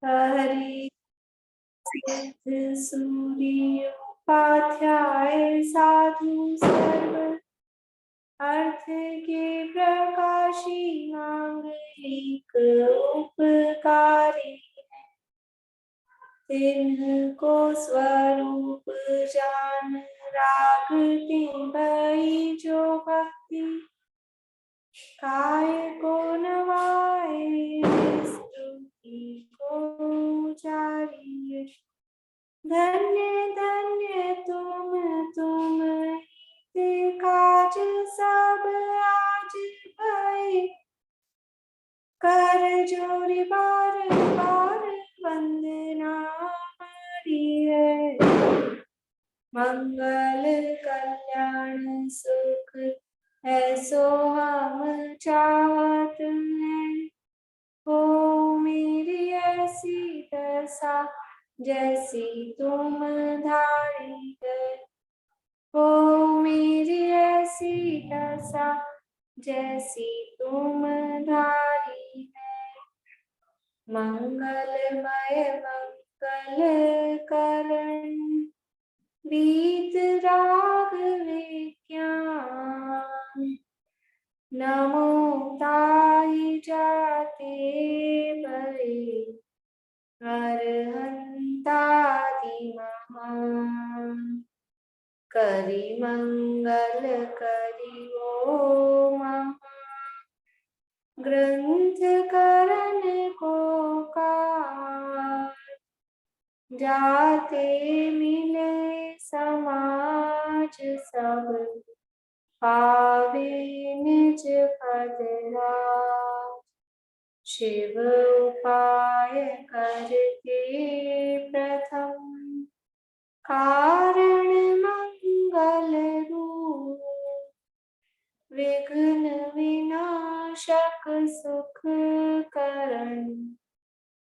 हरि सिद्ध सूर्य उपाध्याय साधु सर्व अर्थ के प्रकाशी नागरिक उपकारी तिन्ह स्वरूप जान राग भई जो भक्ति काय को नवाए स्तुति को जारी धन्य धन्य तुम ते काज सब आज भय कर जोरी बार बार वंदना है मंगल कल्याण सुख ऐसो हम चाहत हैं हो मेरी ऐसी दशा जैसी तुम धारी है हो मेरी ऐसी दशा जैसी तुम धारी है मंगलमय मंगल करण बीत राग विज्ञान नमो ताहि जाते भये अरहंतादि महान करि मंगल करि ओ महा ग्रंथ करण को कार जाते मिले समाज सब पावे निज पद राज शिव उपाय करके प्रथम कारण मंगल रूप विघ्न विनाशक सुख करण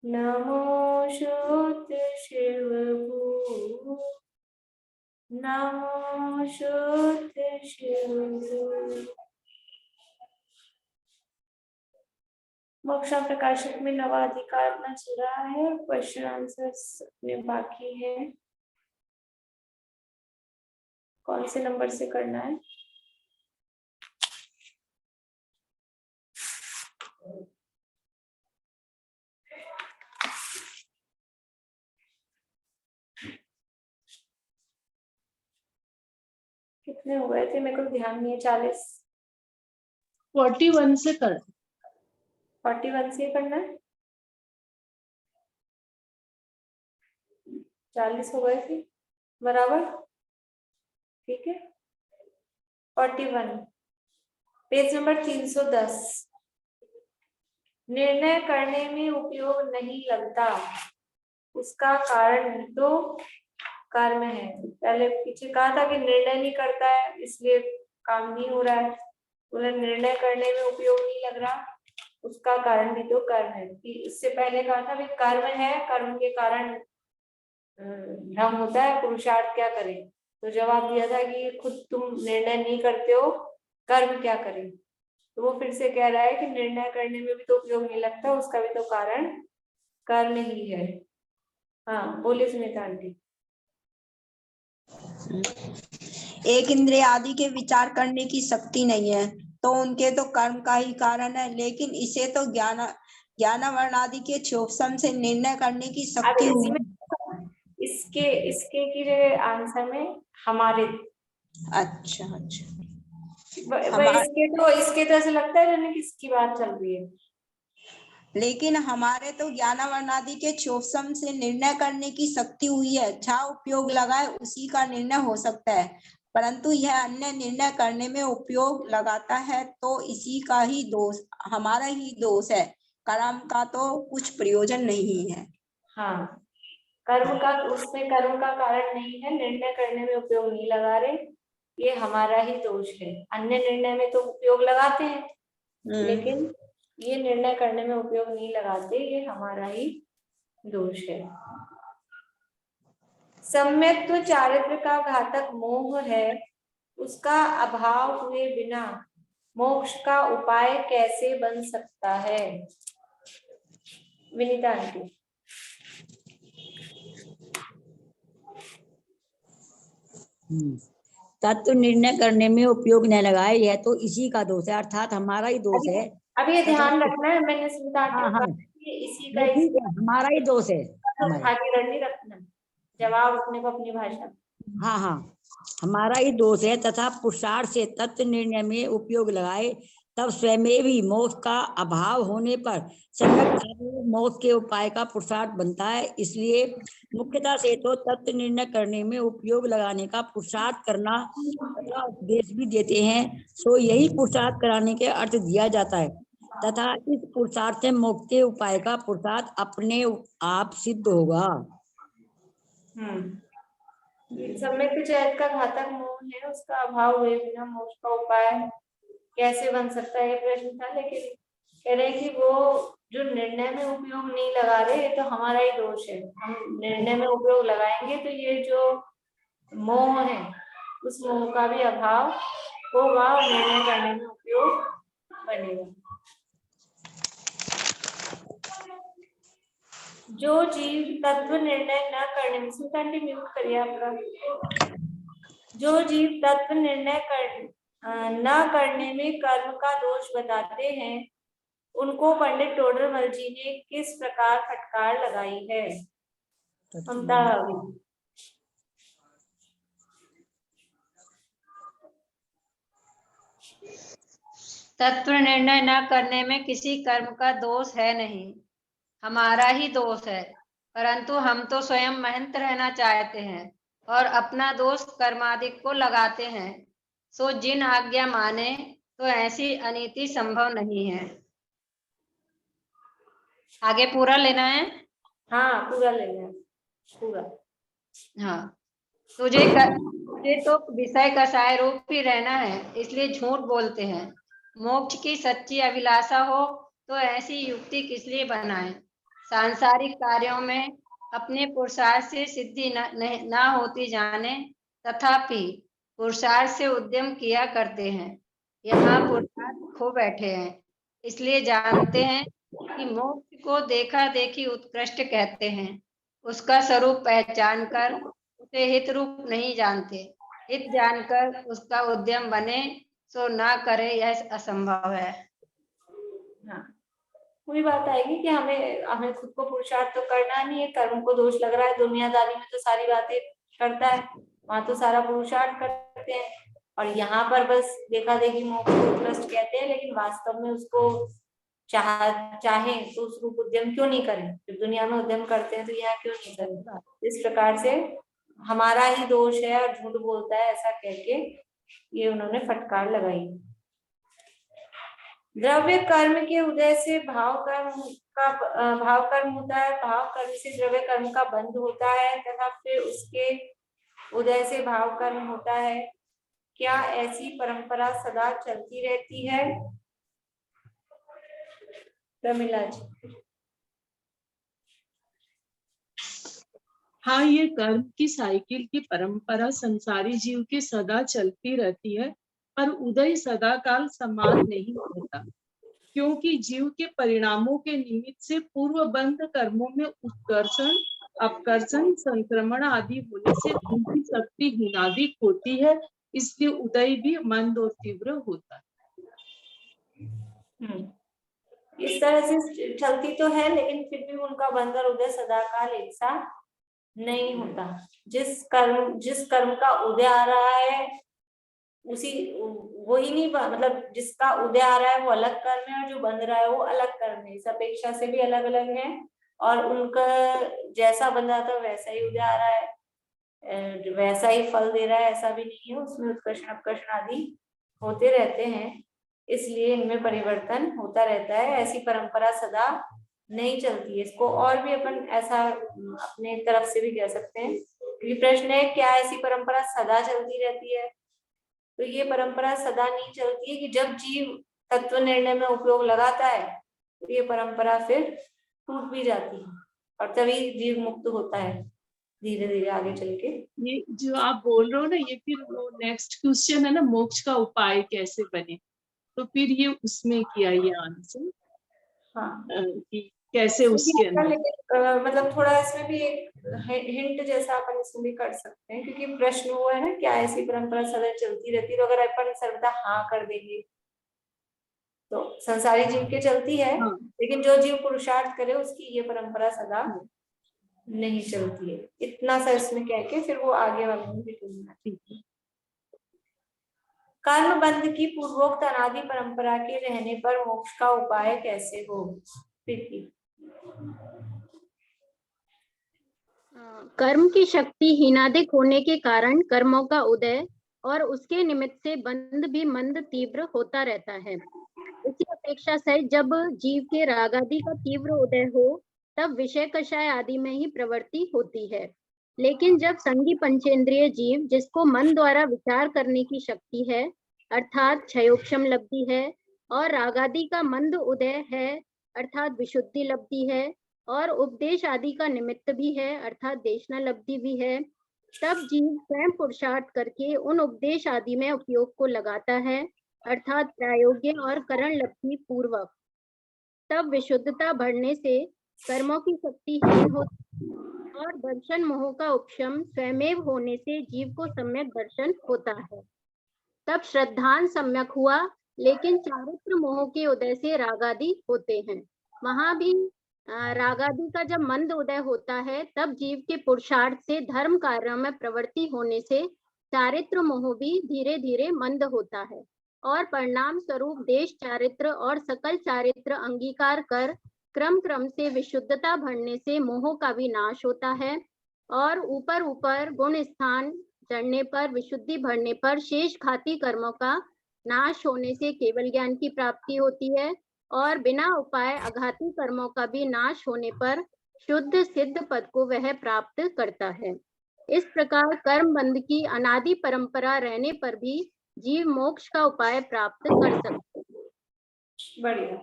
नमो शुद्ध शिव भू नमो शुद्ध शिव भू। मोक्ष प्रकाशक में नवा अधिकार अपना चल रहा है, क्वेश्चन आंसर्स में बाकी है। कौन से नंबर से करना है? कितने हो गए थे मेरे को ध्यान नहीं है। 41 से कर 41 से करना है। 40 हो गए थे बराबर, ठीक है। 41 पेज नंबर 310 निर्णय करने में उपयोग नहीं लगता उसका कारण तो कर्म है। पहले पीछे कहा था कि निर्णय नहीं करता है इसलिए काम नहीं हो रहा है, बोले निर्णय करने में उपयोग नहीं लग रहा उसका कारण भी तो कर्म है। इससे पहले कहा था भी कर्म है, कर्म के कारण भ्रम होता है, पुरुषार्थ क्या करे। तो जवाब दिया था कि खुद तुम निर्णय नहीं करते हो, कर्म क्या करे। तो वो फिर से कह रहा है कि निर्णय करने में भी तो उपयोग नहीं लगता, उसका भी तो कारण कर्म ही है। हाँ बोलिए सुनीता आंटी। एक इंद्रिय आदि के विचार करने की शक्ति नहीं है तो उनके तो कर्म का ही कारण है, लेकिन इसे तो ज्ञान वर्ण आदि के क्षोभम से निर्णय करने की शक्ति हुई। इसके की आंसर में हमारे अच्छा इसके तो ऐसा लगता है जैसे किसकी बात चल रही है, लेकिन हमारे तो ज्ञान वर्ण आदि के क्षोभम से निर्णय करने की शक्ति हुई है। अच्छा उपयोग लगाए उसी का निर्णय हो सकता है, परंतु यह अन्य निर्णय करने में उपयोग लगाता है तो इसी का ही दोष, हमारा ही दोष है। कर्म का तो कुछ प्रयोजन नहीं है। हाँ कर्म का, उसमें कर्म का कारण नहीं है, निर्णय करने में उपयोग नहीं लगा रहे, ये हमारा ही दोष है। अन्य निर्णय में तो उपयोग लगाते हैं लेकिन ये निर्णय करने में उपयोग नहीं लगाते, ये हमारा ही दोष है। सम्यक्त्व चारित्र का घातक मोह है, उसका अभाव हुए बिना मोक्ष का उपाय कैसे बन सकता है। विनीता आंटी। तत्व निर्णय करने में उपयोग न लगाए, यह तो इसी का दोष है, अर्थात हमारा ही दोष है। अब ये ध्यान रखना है, मैंने स्मिता आंटी को कहा कि इसी का ठीक है, हमारा ही दोष है। खाली नहीं रखना, जवाब अपने को अपनी भाषा में। हाँ, हमारा ही दोष है। तथा पुरुषार्थ से तत्व निर्णय में उपयोग लगाए तब स्वयं भी मोक्ष का अभाव होने पर सम्यक मोक्ष के उपाय का पुरुषार्थ बनता है। इसलिए मुख्यतः से तो तत्व निर्णय करने में उपयोग लगाने का पुरुषार्थ करना तथा उपदेश भी देते हैं, सो यही पुरुषार्थ कराने के अर्थ दिया जाता है। तथा इस पुरुषार्थ से मोक्ष के उपाय का पुरुषार्थ अपने आप सिद्ध होगा। सम्यक चैत का घातक मोह है, उसका अभाव हुए बिना मोक्ष का उपाय कैसे बन सकता है, ये प्रश्न था। लेकिन कह रहे कि वो जो निर्णय में उपयोग नहीं लगा रहे, ये तो हमारा ही दोष है। हम निर्णय में उपयोग लगाएंगे तो ये जो मोह है उस मोह का भी अभाव होगा और निर्णय करने में उपयोग बनेगा। जो जीव तत्व निर्णय न करने में, म्यूट करिए आपका। जो जीव तत्व निर्णय न करने में कर्म का दोष बताते हैं, उनको पंडित टोडरमल जी ने किस प्रकार फटकार लगाई है? तत्व निर्णय न करने में किसी कर्म का दोष है नहीं, हमारा ही दोष है। परंतु हम तो स्वयं महंत रहना चाहते हैं और अपना दोष कर्मादिक को लगाते हैं, सो जिन आज्ञा माने तो ऐसी अनीति संभव नहीं है। आगे पूरा लेना है? हाँ, पूरा लेना है, पूरा। हाँ, तुझे तो विषय कसाय रूप ही रहना है, इसलिए झूठ बोलते हैं। मोक्ष की सच्ची अभिलाषा हो तो ऐसी युक्ति किस लिए बनाए? सांसारिक कार्यों में अपने पुरुषार्थ से सिद्धि न होती जाने, तथापि पुरुषार्थ से उद्यम किया करते हैं। यहाँ पुरुषार्थ खो बैठे हैं, इसलिए जानते हैं कि मोक्ष को देखा देखी उत्कृष्ट कहते हैं। उसका स्वरूप पहचान कर उसे हित रूप नहीं जानते, हित जानकर उसका उद्यम बने सो ना करे, यह असंभव है। हाँ, पूरी बात आएगी कि हमें खुद को पुरुषार्थ तो करना नहीं है। कर्म को दोष लग रहा है, दुनियादारी में तो सारी बातें करता है, वहां तो सारा पुरुषार्थ करते हैं, और यहाँ पर बस देखा देखी मोक्ष को उत्कृष्ट कहते हैं, लेकिन वास्तव में उसको चाहे तो उस रूप उद्यम क्यों नहीं करें? जब दुनिया में उद्यम करते हैं तो यहाँ क्यों नहीं करें? इस प्रकार से हमारा ही दोष है और झूठ बोलता है, ऐसा कह के ये उन्होंने फटकार लगाई। द्रव्य कर्म के उदय से भाव कर्म होता है, भाव कर्म से द्रव्य कर्म का बंध होता है, तथा फिर उसके उदय से भाव कर्म होता है। क्या ऐसी परंपरा सदा चलती रहती है? प्रमिला जी। हाँ, ये कर्म की साइकिल की परंपरा संसारी जीव की सदा चलती रहती है, पर उदय सदा काल समान नहीं होता, क्योंकि जीव के परिणामों के निमित्त से पूर्व बंध कर्मों में उत्कर्षण, अपकर्षण, संक्रमण आदि होने से उनकी शक्ति हीनाधिक होती है, इसलिए उदय भी मंद और तीव्र होता है। इस तरह से चलती तो है, लेकिन फिर भी उनका बंध और उदय सदा काल एक सा नहीं होता। जिस कर्म का उदय आ रहा है वही नहीं, मतलब जिसका उदय आ रहा है वो अलग कर्म है, और जो बंध रहा है वो अलग कर्म है। इस अपेक्षा से भी अलग अलग है, और उनका जैसा बंध रहा था वैसा ही उदय आ रहा है, वैसा ही फल दे रहा है, ऐसा भी नहीं है। उसमें उत्कर्षण अपकर्षण आदि होते रहते हैं, इसलिए इनमें परिवर्तन होता रहता है। ऐसी परंपरा सदा नहीं चलती है। इसको और भी अपन ऐसा अपने तरफ से भी कह सकते हैं, क्योंकि प्रश्न है क्या ऐसी परंपरा सदा चलती रहती है? तो ये परंपरा सदा नहीं चलती है कि जब जीव तत्व निर्णय में उपयोग लगाता है तो ये परंपरा फिर टूट भी जाती है, और तभी जीव मुक्त होता है धीरे धीरे आगे चल के। ये जो आप बोल रहे हो ना, ये फिर वो नेक्स्ट क्वेश्चन है ना, मोक्ष का उपाय कैसे बने, तो फिर ये उसमें किया ये आंसर। हाँ, कि कैसे उसके अंदर। लेकिन मतलब थोड़ा इसमें भी एक हिंट जैसा अपन इसमें भी कर सकते हैं, क्योंकि प्रश्न हुआ है ना, क्या ऐसी परंपरा सदा चलती रहती है, तो अगर अपन सर्वदा हाँ कर देंगे तो संसारी जीव के चलती है, हाँ। लेकिन जो जीव पुरुषार्थ करे उसकी ये परंपरा सदा नहीं चलती है। इतना सा इसमें कह के फिर वो आगे वाले में भी बोलना। कर्म बंध की पूर्वोक्त अनादि परंपरा के रहने पर मोक्ष का उपाय कैसे हो? प्रीति। कर्म की शक्ति हीनादिक होने के कारण कर्मों का उदय और उसके निमित्त से बंध भी मंद तीव्र होता रहता है। इसी अपेक्षा से जब जीव के रागादि का तीव्र उदय हो तब विषय कषाय आदि में ही प्रवृत्ति होती है। लेकिन जब संगी पंचेंद्रिय जीव, जिसको मन द्वारा विचार करने की शक्ति है अर्थात क्षयोक्षम लब्धि है, और रागादि का मंद उदय है अर्थात विशुद्धि लब्धि है, और उपदेश आदि का निमित्त भी है अर्थात देशना लब्धि भी है, तब जीव स्वयं पुरुषार्थ करके उन उपदेश आदि में उपयोग को लगाता है अर्थात प्रायोग्य और करण लब्धि पूर्वक। तब विशुद्धता बढ़ने से कर्मों की शक्ति हीन होती और दर्शन मोह का उपशम स्वयमेव होने से जीव को सम्यक दर्शन होता है। तब श्रद्धान सम्यक हुआ, लेकिन चारित्र मोह के उदय से रागादि होते हैं। वहां भी रागादि का जब मंद उदय होता है तब जीव के पुरुषार्थ से धर्म कार्यों में प्रवृत्ति होने से चारित्र मोह भी धीरे धीरे मंद होता है, और परिणाम स्वरूप देश चारित्र और सकल चारित्र अंगीकार कर क्रम क्रम से विशुद्धता बढ़ने से मोह का भी नाश होता है, और ऊपर ऊपर गुण स्थान चढ़ने पर विशुद्धि बढ़ने पर शेष घाती कर्मों का नाश होने से केवल ज्ञान की प्राप्ति होती है, और बिना उपाय अघाती कर्मों का भी नाश होने पर शुद्ध सिद्ध पद को वह प्राप्त करता है। इस प्रकार कर्म बंध की अनादि परंपरा रहने पर भी जीव मोक्ष का उपाय प्राप्त कर सकते हैं। बढ़िया,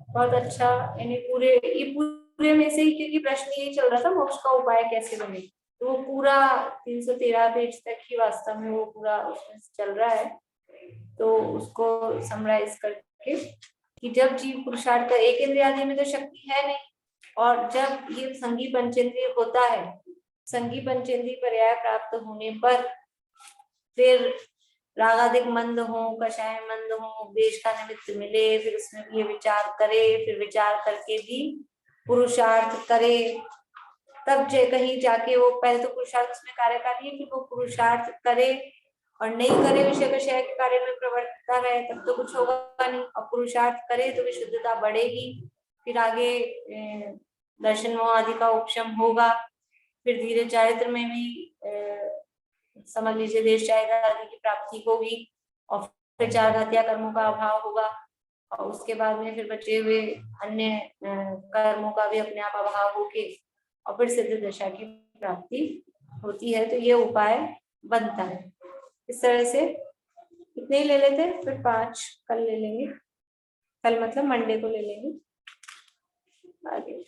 बहुत अच्छा। यानी पूरे में से ही, क्योंकि प्रश्न यही चल रहा था मोक्ष का उपाय कैसे बने, तो वो पूरा 313 पेज तक ही वास्तव में वो पूरा उसमें चल रहा है। तो उसको समराइज करके कि जब जीव पुरुषार्थ का, एक इंद्रियादि में तो शक्ति है नहीं, और जब ये संगी पंचेंद्रिय होता है, संगी पंचेंद्रिय पर्याय प्राप्त होने पर फिर रागादिक मंद हो, कषाय मंद हो, उपदेश का निमित्त मिले, फिर उसमें भी ये विचार करे, फिर विचार करके भी पुरुषार्थ करे, तब कहीं जाके वो पहले तो पुरुषार्थ उसमें कार्यकारी है, फिर वो पुरुषार्थ करे और नहीं करे विषय कषाय के कार्य में प्रवृत्तता रहे, तब तो कुछ होगा नहीं। और पुरुषार्थ करे तो विशुद्धता बढ़ेगी, फिर आगे दर्शन मोह आदि का उपशम होगा, फिर धीरे चारित्र में भी समझ लीजिए देश चारित्र आदि की प्राप्ति होगी, और फिर चार घातिया कर्मों का अभाव होगा, और उसके बाद में फिर बचे हुए अन्य कर्मों का भी अपने आप अभाव होके और फिर सिद्ध दशा की प्राप्ति होती है। तो ये उपाय बनता है। इस तरह से इतने ही ले लेते, फिर 5 कल ले लेंगे, कल मतलब मंडे को ले लेंगे आगे।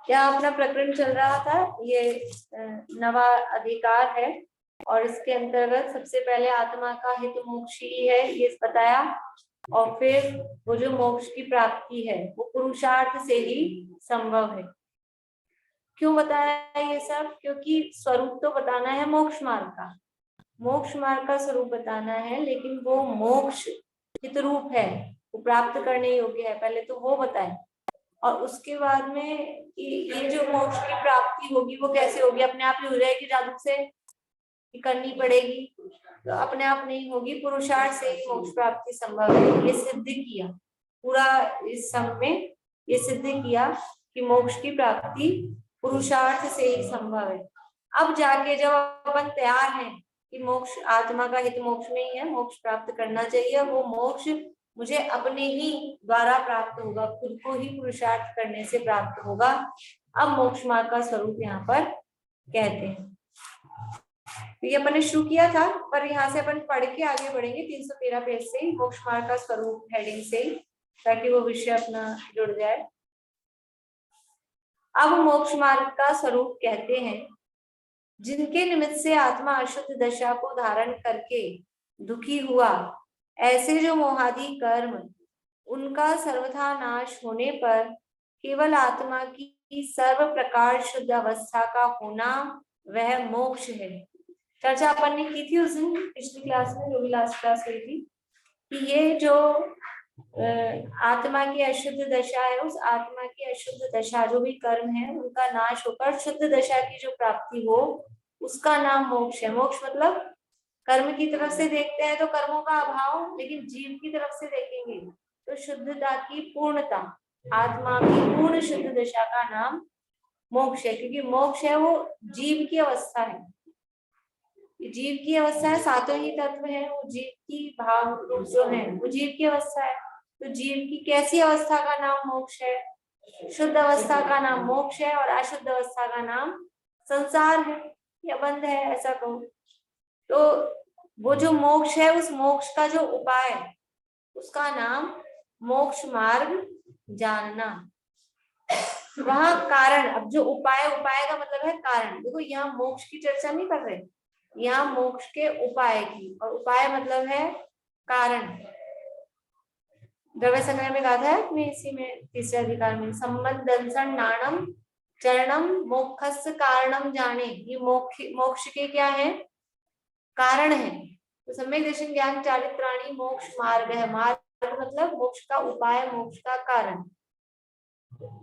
क्या अपना प्रकरण चल रहा था, ये नवा अधिकार है, और इसके अंतर्गत सबसे पहले आत्मा का हित मोक्ष ही है ये बताया, और फिर वो जो मोक्ष की प्राप्ति है वो पुरुषार्थ से ही संभव है। क्यों बताया ये सब? क्योंकि स्वरूप तो बताना है मोक्ष मार्ग का, मोक्ष मार्ग का स्वरूप बताना है, लेकिन वो मोक्ष हित रूप है, वो प्राप्त करने योग्य है, पहले तो वो बताए, और उसके बाद में ये जो मोक्ष की प्राप्ति होगी वो कैसे होगी, अपने आप ही हो जाएगी जादू से, करनी पड़ेगी, तो अपने आप नहीं होगी, पुरुषार्थ से ही मोक्ष प्राप्ति संभव है। ये सिद्ध किया पूरा इस सब में, ये सिद्ध किया कि मोक्ष की प्राप्ति पुरुषार्थ से ही संभव है। अब जाके जब अपन तैयार हैं कि मोक्ष आत्मा का हित मोक्ष में ही है, मोक्ष प्राप्त करना चाहिए, वो मोक्ष मुझे अपने ही द्वारा प्राप्त होगा, खुद को ही पुरुषार्थ करने से प्राप्त होगा। अब मोक्ष मार्ग का स्वरूप यहाँ पर कहते हैं। तो ये अपन ने शुरू किया था, पर यहाँ से अपन पढ़ के आगे बढ़ेंगे 313 पेज से ही, मोक्ष मार्ग का स्वरूप हेडिंग से ही, ताकि वो विषय अपना जुड़ जाए। अब मोक्ष मार्ग का स्वरूप कहते हैं जिनके निमित्त से आत्मा अशुद्ध दशा को धारण करके दुखी हुआ, ऐसे जो मोहादि कर्म उनका सर्वथा नाश होने पर केवल आत्मा की सर्व प्रकार शुद्ध अवस्था का होना वह मोक्ष है। चर्चा अपन ने की थी उस दिन पिछली क्लास में, जो भी लास्ट क्लास हुई थी, कि ये जो आत्मा की अशुद्ध दशा है, उस आत्मा की अशुद्ध दशा जो भी कर्म है उनका नाश होकर शुद्ध दशा की जो प्राप्ति हो उसका नाम मोक्ष है। मोक्ष मतलब कर्म की तरफ से देखते हैं तो कर्मों का अभाव, लेकिन जीव की तरफ से देखेंगे तो शुद्धता की पूर्णता, आत्मा की पूर्ण शुद्ध दशा का नाम मोक्ष है। क्योंकि मोक्ष है वो जीव की अवस्था है, जीव की अवस्था है, सातों ही तत्व है, वो जीव की भाव रूप जो है वो जीव की अवस्था है। तो जीव की कैसी अवस्था का नाम मोक्ष है? शुद्ध अवस्था का नाम मोक्ष है, और अशुद्ध अवस्था का नाम संसार है या बंध है, ऐसा कहो। तो वो जो मोक्ष है, उस मोक्ष का जो उपाय उसका नाम मोक्ष मार्ग जानना। वहां कारण, अब जो उपाय, उपाय का मतलब है कारण। देखो यहाँ मोक्ष की चर्चा नहीं कर रहे, यहाँ मोक्ष के उपाय की, और उपाय मतलब है कारण। द्रव्य संग्रह में गाथा है अपने इसी में तीसरे अधिकार में, संबंधन नाणम चरणम मोक्षस कारणम जाने। ये मोक्ष के क्या है? कारण है। तो सम्यक दर्शन ज्ञान चारित्राणी मोक्ष मार्ग है। मार्ग मतलब मोक्ष का उपाय, मोक्ष का कारण।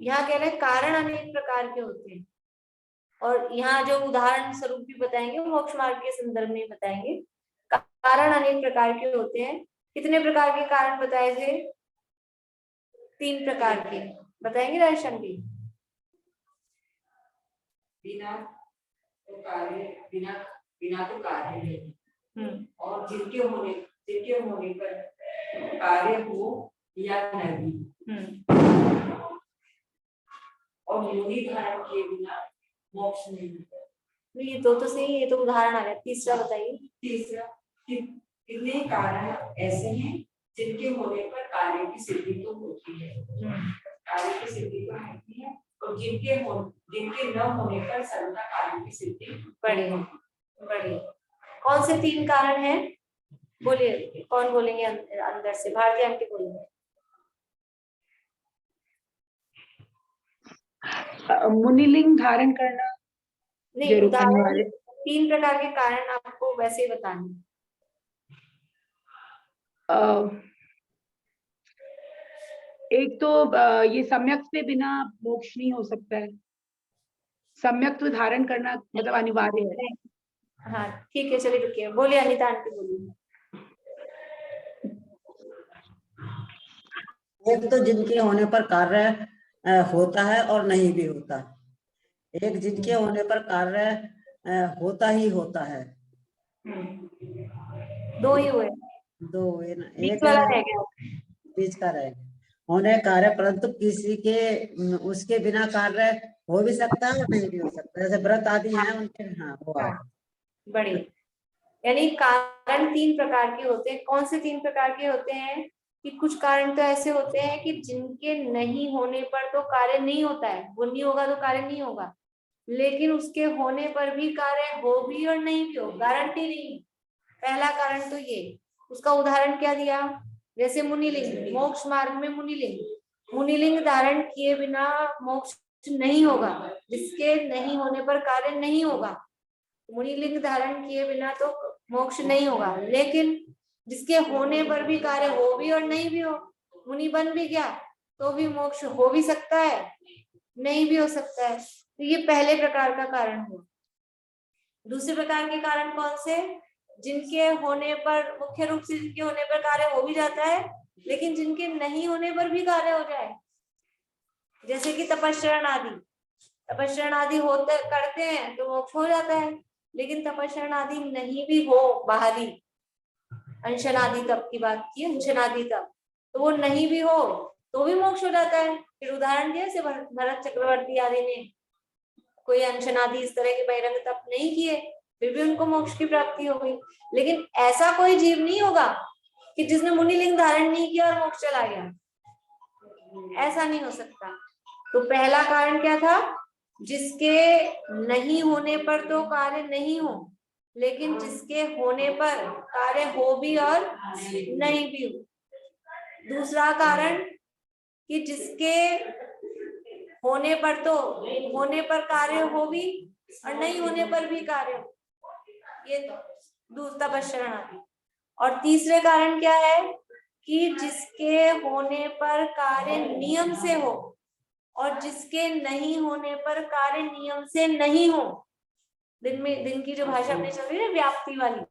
यहाँ कह रहे कारण अनेक प्रकार के होते हैं, और यहाँ जो उदाहरण स्वरूप भी बताएंगे वो मोक्ष मार्ग के संदर्भ में बताएंगे। कारण अनेक प्रकार के होते हैं। कितने प्रकार के कारण बताए थे? 3 प्रकार के बताएंगे दर्शन भी। बिना तो कार्य नहीं, और जिनके होने पर कार्य हो या नहीं, और मुनि धारण के बिना मोक्ष नहीं होता। ये दो तो सही, ये तो उदाहरण आ गया। तीसरा बताइए। तीसरा, कितने कारण ऐसे हैं जिनके होने पर कार्य की सिद्धि तो होती है, कार्य की सिद्धि तो होती है, और जिनके न होने पर सर्वथा कार्य की सिद्धि बढ़िया। कौन से 3 कारण हैं? बोलिए, कौन बोलेंगे अंदर से? भारती आंटी बोलेंगे। मुनिलिंग धारण करना नहीं, उदाहरण 3 प्रकार के कारण आपको वैसे ही बताने। एक तो ये सम्यक से बिना मोक्ष नहीं हो सकता है, सम्यक तो धारण करना मतलब अनिवार्य है। हाँ ठीक है, चलिए रुकिए, बोलिए अनिता आंटी बोलिए। एक तो जिनके होने पर कार्य होता है और नहीं भी होता, एक जिनके होने पर कार्य होता ही होता है। 2 ही हुए, 2 हुए ना, बीच वाला रह गया। बीच का रह गया। होने कार्य, परंतु किसी के उसके बिना कार्य हो भी सकता है और नहीं भी हो सकता, जैसे व्रत आदि हैं उनके। हाँ वो बढ़िया। यानी कारण 3 प्रकार के होते हैं। कौन से 3 प्रकार के होते हैं? कि कुछ कारण तो ऐसे होते हैं कि जिनके नहीं होने पर तो कार्य नहीं होता है, वो नहीं होगा तो कार्य नहीं होगा, लेकिन उसके होने पर भी कार्य हो भी और नहीं भी हो, गारंटी नहीं। पहला कारण तो ये, उसका उदाहरण क्या दिया? जैसे मुनिलिंग, मोक्ष मार्ग में मुनिलिंग धारण किए बिना मोक्ष नहीं होगा, जिसके नहीं होने पर कार्य नहीं होगा। मुनिलिंग धारण किए बिना तो मोक्ष नहीं होगा, लेकिन जिसके होने पर भी कार्य हो भी और नहीं भी हो, मुनि बन भी गया तो भी मोक्ष हो भी सकता है, नहीं भी हो सकता है। तो ये पहले प्रकार का कारण हुआ। दूसरे प्रकार के कारण कौन से? जिनके होने पर, मुख्य रूप से जिनके होने पर कार्य हो भी जाता है, लेकिन जिनके नहीं होने पर भी कार्य हो जाए, जैसे कि तपस्या आदि होते करते हैं तो मोक्ष हो जाता है, लेकिन तपस्या आदि नहीं भी हो, बाहरी अंशनादि तप की बात की, अंशनादि तप, तो वो नहीं भी हो तो भी मोक्ष हो जाता है। फिर उदाहरण दिया, जैसे भरत चक्रवर्ती आदि ने कोई अंशनादि इस तरह के बहिरंग तप नहीं किए, फिर भी उनको मोक्ष की प्राप्ति हो गई। लेकिन ऐसा कोई जीव नहीं होगा कि जिसने मुनिलिंग धारण नहीं किया और मोक्ष चला गया, ऐसा नहीं हो सकता। तो पहला कारण क्या था? जिसके नहीं होने पर तो कार्य नहीं हो, लेकिन जिसके होने पर कार्य हो भी और नहीं भी हो। दूसरा कारण कि जिसके होने पर कार्य हो भी और नहीं होने पर भी कार्य हो, ये तपश्चरण आदि। और तीसरे कारण क्या है कि जिसके होने पर कार्य नियम से हो और जिसके नहीं होने पर कार्य नियम से नहीं हो। दिन की जो भाषा अपनी चल रही है व्याप्ति वाली,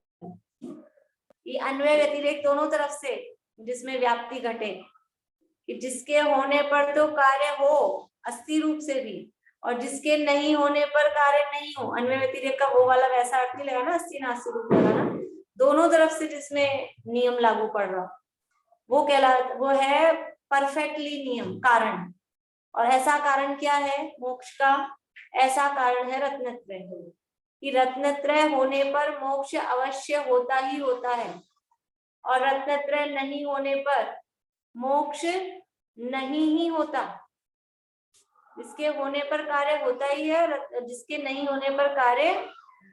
ये अन्वय व्यतिरेक दोनों तरफ से, जिसमें व्याप्ति घटे कि जिसके होने पर तो कार्य हो अस्थि रूप से भी और जिसके नहीं होने पर कार्य नहीं हो। अन्वय व्यतिरेक का वो वाला वैसा अर्थ नहीं लगा ना, अस्थि नास्ति रूप लगा ना, दोनों तरफ से जिसमें नियम लागू पड़ रहा वो है परफेक्टली नियम कारण। और ऐसा कारण क्या है मोक्ष का? ऐसा कारण है रत्नत्रय, कि रत्नत्रय होने पर मोक्ष अवश्य होता ही होता है और रत्नत्रय नहीं होने पर मोक्ष नहीं ही होता। जिसके होने पर कार्य होता ही है, जिसके नहीं होने पर कार्य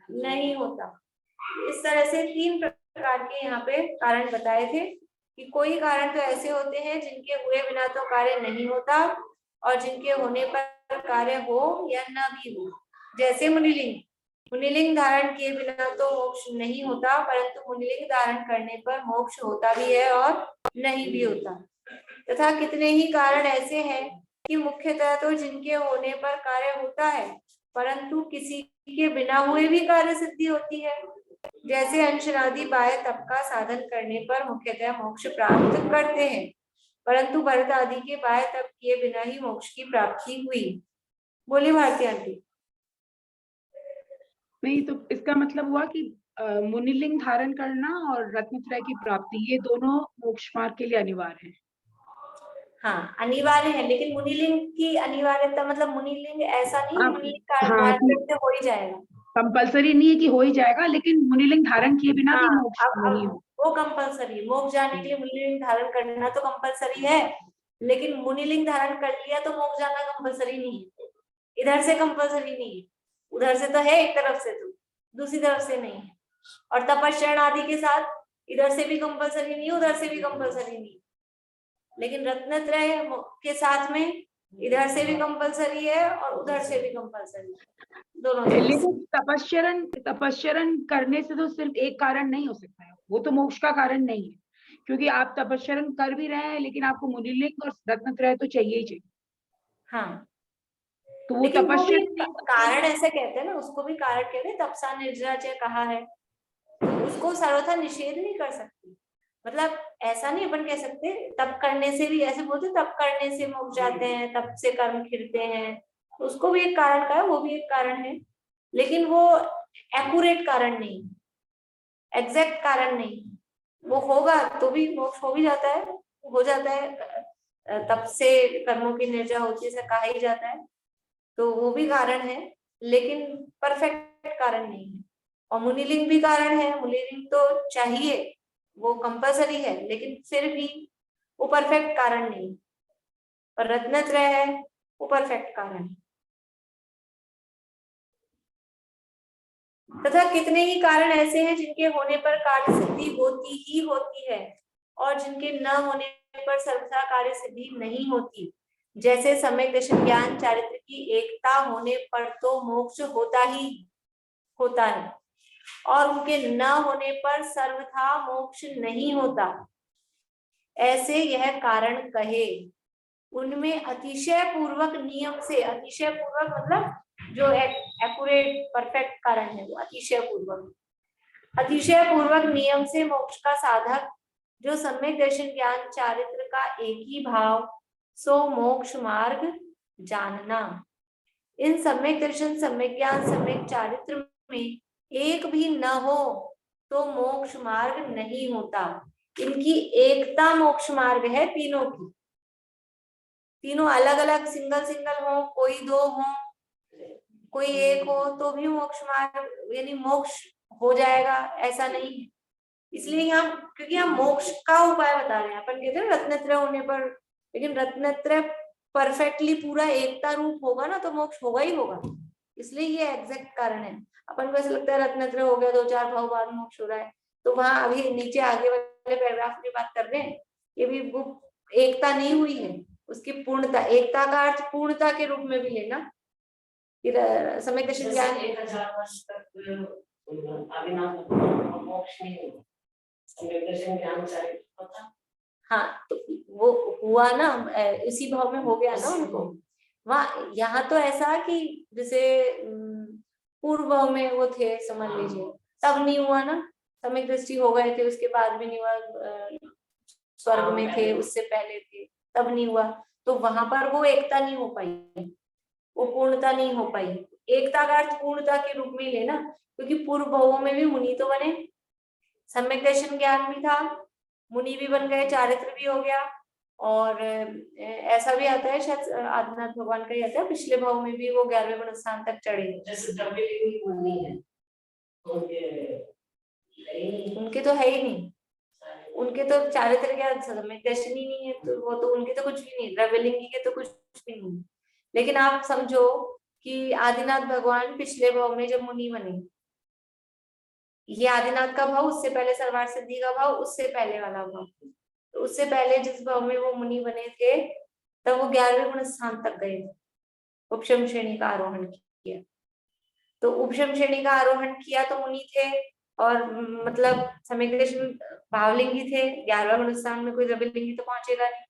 नहीं होता। इस तरह से 3 प्रकार के यहाँ पे कारण बताए थे कि कोई कारण तो ऐसे होते हैं जिनके हुए बिना तो कार्य नहीं होता और जिनके होने पर कार्य हो या न भी हो। जैसे मुनिलिंग धारण किए बिना तो मोक्ष नहीं होता, परंतु मुनिलिंग धारण करने पर मोक्ष होता भी है और नहीं भी होता। तथा कितने ही कारण ऐसे हैं कि मुख्यतः तो जिनके होने पर कार्य होता है परंतु किसी के बिना हुए भी कार्य सिद्धि होती है। जैसे अंशनादि बाह्य तप का साधन करने पर मुख्यतः मोक्ष प्राप्त करते हैं, परंतु भरत आदि के बाह्य तप किए बिना ही मोक्ष की प्राप्ति हुई। बोलिए भारती आंटी। नहीं तो इसका मतलब हुआ कि मुनिलिंग धारण करना और रत्नत्रय की प्राप्ति ये दोनों मोक्ष मार्ग के लिए अनिवार्य है। हाँ अनिवार्य है, लेकिन मुनिलिंग की अनिवार्यता मतलब मुनिलिंग ऐसा नहीं मुनिलिंग का हाँ, धारण करके हो ही जाएगा, कंपलसरी नहीं है कि हो ही जाएगा, लेकिन मुनिलिंग धारण किए बिना भी मोक्ष नहीं हो। वो कंपलसरी है। मोक्ष जाने के लिए मुनिलिंग धारण करना तो कंपलसरी है, लेकिन मुनिलिंग धारण कर लिया तो मोक्ष जाना कंपलसरी नहीं है। इधर से कंपलसरी नहीं है, उधर से तो है एक तरफ से, तो दूसरी तरफ से नहीं है। और तपश्चरण आदि के साथ इधर से भी कंपलसरी नहीं है, उधर से भी कंपलसरी नहीं है। लेकिन रत्नत्रय के साथ में इधर से भी कंपलसरी है और उधर से भी कंपलसरी है, दोनों से। लेकिन तपश्चरण करने से तो सिर्फ एक कारण नहीं हो सकता है, वो तो मोक्ष का कारण नहीं है, क्योंकि आप तपश्चरण कर भी रहे हैं लेकिन आपको मुनिलिंग और रत्नत्रय तो चाहिए ही चाहिए। हाँ तो वो लेकिन वो भी तपस्या कारण ऐसे कहते हैं ना, उसको भी कारण कहते हैं। तपसा निर्जरा जय कहा है, तो उसको सर्वथा निषेध नहीं कर सकती। मतलब ऐसा नहीं अपन कह सकते तप करने से भी, ऐसे बोलते तप करने से मुक जाते हैं, तप से कर्म खिलते हैं, तो उसको भी एक कारण का है, वो भी एक कारण है, लेकिन वो एक्यूरेट कारण नहीं, एग्जैक्ट कारण नहीं। वो होगा तो भी मोक्ष हो भी जाता है, हो जाता है, तप से कर्मों की निर्जरा होती है ऐसा कहा ही जाता है, तो वो भी कारण है, लेकिन परफेक्ट कारण नहीं है। और मुनिलिंग भी कारण है, मुनिलिंग तो चाहिए, वो कंपलसरी है, लेकिन फिर भी वो परफेक्ट कारण नहीं। और रत्नत्रय है वो परफेक्ट कारण है। तथा कितने ही कारण ऐसे हैं जिनके होने पर कार्य सिद्धि होती ही होती है और जिनके न होने पर सर्वथा कार्य सिद्धि नहीं होती। जैसे सम्यक दर्शन ज्ञान चारित्र की एकता होने पर तो मोक्ष होता ही होता है और उनके न होने पर सर्वथा मोक्ष नहीं होता, ऐसे यह कारण कहे। उनमें अतिशय पूर्वक नियम से, अतिशय पूर्वक मतलब जो एक्यूरेट परफेक्ट कारण है वो अतिशय पूर्वक नियम से मोक्ष का साधक जो सम्यक दर्शन ज्ञान चारित्र का एक ही भाव सो मोक्ष मार्ग जानना। इन सम्यक दर्शन, सम्यक ज्ञान, सम्यक चारित्र में एक भी न हो तो मोक्ष मार्ग नहीं होता। इनकी एकता मोक्ष मार्ग है तीनों की। तीनों अलग अलग सिंगल हो, कोई दो हो, कोई एक हो तो भी मोक्ष मार्ग यानी मोक्ष हो जाएगा, ऐसा नहीं है। इसलिए हम, क्योंकि हम मोक्ष का उपाय बता रहे हैं, अपन कहते हैं रत्नत्रय होने पर, लेकिन रत्नत्रय परफेक्टली पूरा एकता रूप होगा ना तो मोक्ष होगा ही होगा, इसलिए ये एग्जैक्ट कारण है। अपन को ऐसा लगता है रत्नत्रय हो गया 2-4 भाव बाद मोक्ष हो रहा है, तो वहां अभी नीचे आगे वाले पैराग्राफ की बात कर रहे हैं, ये भी बुक एकता नहीं हुई है, उसकी पूर्णता, एकता का अर्थ पूर्णता के रूप में भी लेना। फिर सम्यक दर्शन ज्ञान 1000 वर्ष तक आदिनाथ भगवान मोक्ष नहीं हुआ, सम्यक दर्शन ज्ञान चारित्र होता। हाँ, तो वो हुआ ना, इसी भाव में हो गया ना उनको। वहाँ यहाँ तो ऐसा कि जैसे पूर्व भाव में वो थे, समझ लीजिए, तब नहीं हुआ ना, सम्यक दृष्टि हो गए थे, उसके बाद भी नहीं हुआ, स्वर्ग में थे, उससे पहले थे, तब नहीं हुआ, तो वहां पर वो एकता नहीं हो पाई, वो पूर्णता नहीं हो पाई। एकता का अर्थ पूर्णता के रूप में लेना, क्योंकि पूर्व भावों में भी मुनि तो बने, सम्यक दर्शन ज्ञान भी था, मुनि भी बन गए, चारित्र भी हो गया, और ऐसा भी आता है, शायद आदिनाथ भगवान का ही आता है, पिछले भाव में भी वो 11वें गुण स्थान तक चढ़े। जैसे द्रव्यलिंगी मुनि है, उनके तो है ही नहीं, उनके तो चारित्र क्या सम्यक दर्शन ही नहीं है, तो वो तो उनके तो कुछ भी नहीं, द्रव्यलिंगी के तो कुछ भी नहीं। लेकिन आप समझो कि आदिनाथ भगवान पिछले भाव में जब मुनि बने, ये आदिनाथ का भाव, उससे पहले सर्वार्थ सिद्धि का भाव, उससे पहले वाला भाव, तो उससे पहले जिस भाव में वो मुनि बने थे, तब वो 11वें गुण स्थान तक गए, उपशम श्रेणी का आरोहण किया। तो उपशम श्रेणी का आरोहण किया तो मुनि थे, और मतलब सम्यक दर्शन भावलिंगी थे, 11वां गुण स्थान में कोई द्रव्यलिंगी तो पहुंचेगा नहीं,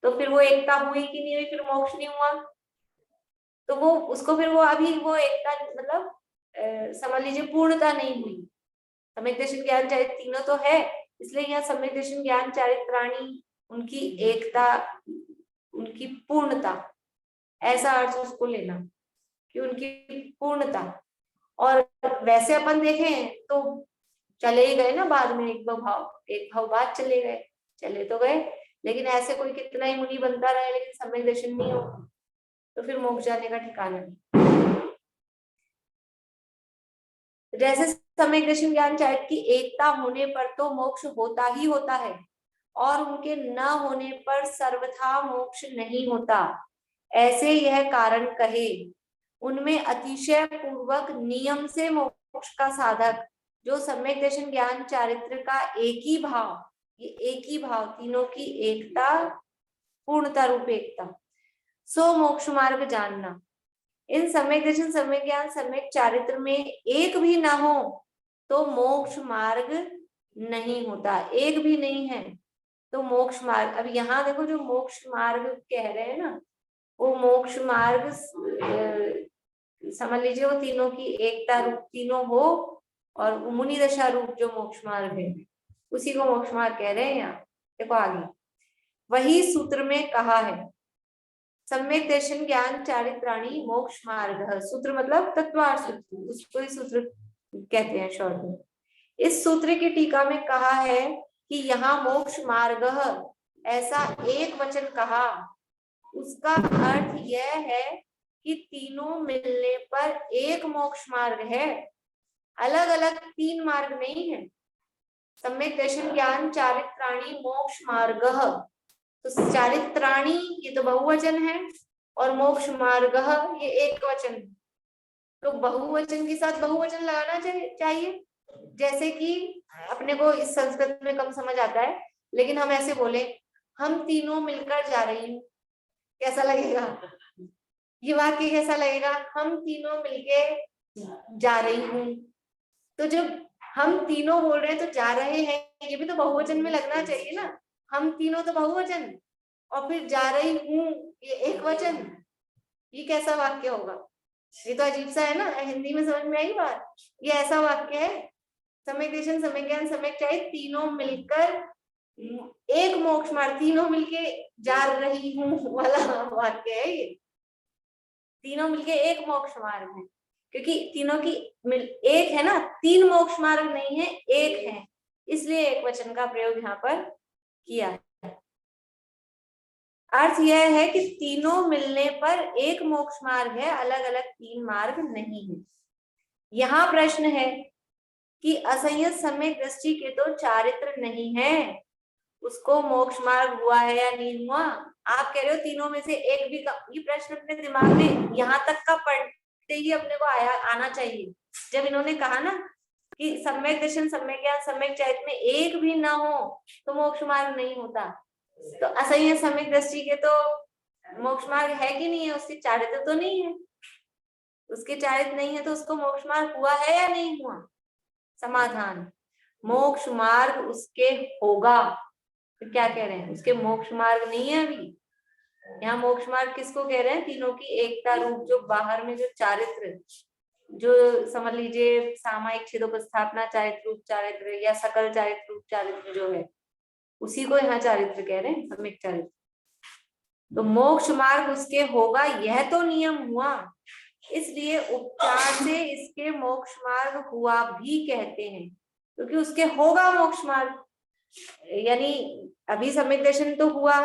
तो फिर वो एकता हुई कि नहीं हुई, फिर मोक्ष नहीं हुआ, तो वो उसको फिर वो अभी वो एकता मतलब समझ लीजिए पूर्णता नहीं हुई। सम्यक दर्शन ज्ञान चारित्र तीनों तो है, इसलिए यहाँ सम्यक दर्शन ज्ञान चारित्र प्राणी, उनकी एकता, उनकी पूर्णता, ऐसा अर्थ उसको लेना कि उनकी पूर्णता। और वैसे अपन देखें तो चले ही गए ना बाद में, एक भाव बाद चले गए, चले तो गए, लेकिन ऐसे कोई कितना ही मुनि बनता रहे, लेकिन सम्यक दर्शन नहीं हो, तो फिर मोक्ष जाने का ठिकाना नहीं। जैसे सम्यक दर्शन ज्ञान चारित्र की एकता होने पर तो मोक्ष होता ही होता है, और उनके न होने पर सर्वथा मोक्ष नहीं होता, ऐसे यह कारण कहे। उनमें अतिशय पूर्वक नियम से मोक्ष का साधक, जो सम्यक दर्शन ज्ञान चारित्र का एक ही भाव, ये एक ही भाव, तीनों की एकता, पूर्णता रूप एकता, सो मोक्ष मार्ग जानना। इन सम्यक दर्शन, सम्यक ज्ञान, सम्यक चारित्र में एक भी ना हो तो मोक्ष मार्ग नहीं होता, एक भी नहीं है तो मोक्ष मार्ग। अब यहाँ देखो, जो मोक्ष मार्ग कह रहे हैं ना, वो मोक्ष मार्ग समझ लीजिए, वो तीनों की एकता रूप तीनों हो, और मुनि दशा रूप जो मोक्ष मार्ग है, उसी को मोक्ष मार्ग कह रहे हैं। यहाँ देखो आगे, वही सूत्र में कहा है, सम्यक दर्शन ज्ञान चारित्राणी मोक्ष मार्ग। सूत्र मतलब तत्वार्थ सूत्र, उसको ही सूत्र कहते हैं शॉर्ट में। इस सूत्र की टीका में कहा है कि यहाँ मोक्ष मार्ग ऐसा एक वचन कहा, उसका अर्थ यह है कि तीनों मिलने पर एक मोक्ष मार्ग है, अलग अलग तीन मार्ग नहीं है। सम्यक दर्शन ज्ञान चारित्राणी मोक्ष मार्ग, तो चारित्राणी ये तो बहुवचन है, और मोक्ष मार्ग ये एक वचन, तो बहुवचन के साथ बहुवचन लगाना चाहिए। जैसे कि अपने को इस संस्कृत में कम समझ आता है, लेकिन हम ऐसे बोले, हम तीनों मिलकर जा रही हूँ, कैसा लगेगा ये वाक्य, कैसा लगेगा, हम तीनों मिलके जा रही हूँ। तो जब हम तीनों बोल रहे हैं तो जा रहे हैं, ये भी तो बहुवचन में लगना चाहिए ना, हम तीनों तो बहुवचन, और फिर जा रही हूँ ये एक वचन, ये कैसा वाक्य होगा? ये तो अजीब सा है ना, हिंदी में समझ में आई बात? ये ऐसा वाक्य है, सम्यक दर्शन, सम्यक ज्ञान, सम्यक चारित्र तीनों मिलकर एक मोक्ष मार्ग, तीनों मिलके जा रही हूँ वाला वाक्य है ये, तीनों मिलके एक मोक्ष मार्ग है, क्योंकि तीनों की एक है ना, तीन मोक्ष मार्ग नहीं है, एक है, इसलिए एक वचन का प्रयोग यहाँ पर किया है। अर्थ यह है कि तीनों मिलने पर एक मोक्ष मार्ग है, अलग अलग तीन मार्ग नहीं है। यहाँ प्रश्न है कि असंयत सम्यक दृष्टि के तो चारित्र नहीं है, उसको मोक्ष मार्ग हुआ है या नहीं हुआ? आप कह रहे हो तीनों में से एक भी ये प्रश्न अपने दिमाग में यहाँ तक का पढ़ते ही अपने को आना चाहिए। जब इन्होंने कहा ना कि सम्यक दर्शन, सम्यक ज्ञान, सम्यक चारित्र में एक भी ना हो तो मोक्ष मार्ग नहीं होता, तो असंयत सम्यक दृष्टि के तो मोक्ष मार्ग है कि नहीं है, उसके चारित्र तो नहीं है, उसके चारित्र नहीं है तो उसको मोक्ष मार्ग हुआ है या नहीं हुआ? समाधान, मोक्ष मार्ग उसके होगा। तो क्या कह रहे हैं, उसके मोक्ष मार्ग नहीं है अभी। यहाँ मोक्ष मार्ग किसको कह रहे हैं? तीनों की एकता रूप, जो बाहर में जो चारित्र, जो समझ लीजिए सामायिक छेदोपस्थापना चारित्र रूप चारित्र या सकल चारित्र रूप चारित्र जो है, उसी को यहाँ चारित्र कह रहे हैं, सम्यक चारित्र। तो मोक्ष मार्ग उसके होगा, यह तो नियम हुआ, इसलिए उपचार से इसके मोक्ष मार्ग हुआ भी कहते हैं, क्योंकि उसके होगा मोक्ष मार्ग। यानी अभी सम्यक दर्शन तो हुआ,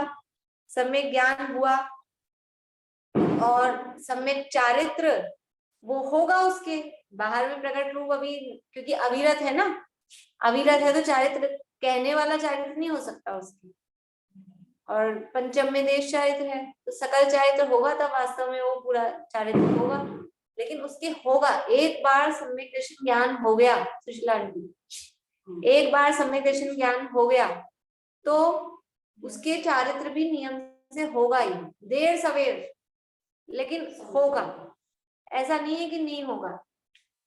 सम्यक ज्ञान हुआ, और सम्यक चारित्र वो होगा उसके बाहर में प्रकट रूप अभी, क्योंकि अविरत है ना, अविरत है तो चारित्र कहने वाला चारित्र नहीं हो सकता उसकी। और पंचम में देश चारित्र है तो सकल चारित्र होगा, तब वास्तव में वो पूरा चारित्र होगा। लेकिन उसके होगा, एक बार सम्यक दर्शन ज्ञान हो गया, सुशीला आंटी, एक बार सम्यक दर्शन ज्ञान हो गया तो उसके चारित्र भी नियम से होगा ही, देर सवेर, लेकिन होगा। ऐसा नहीं है कि नहीं होगा।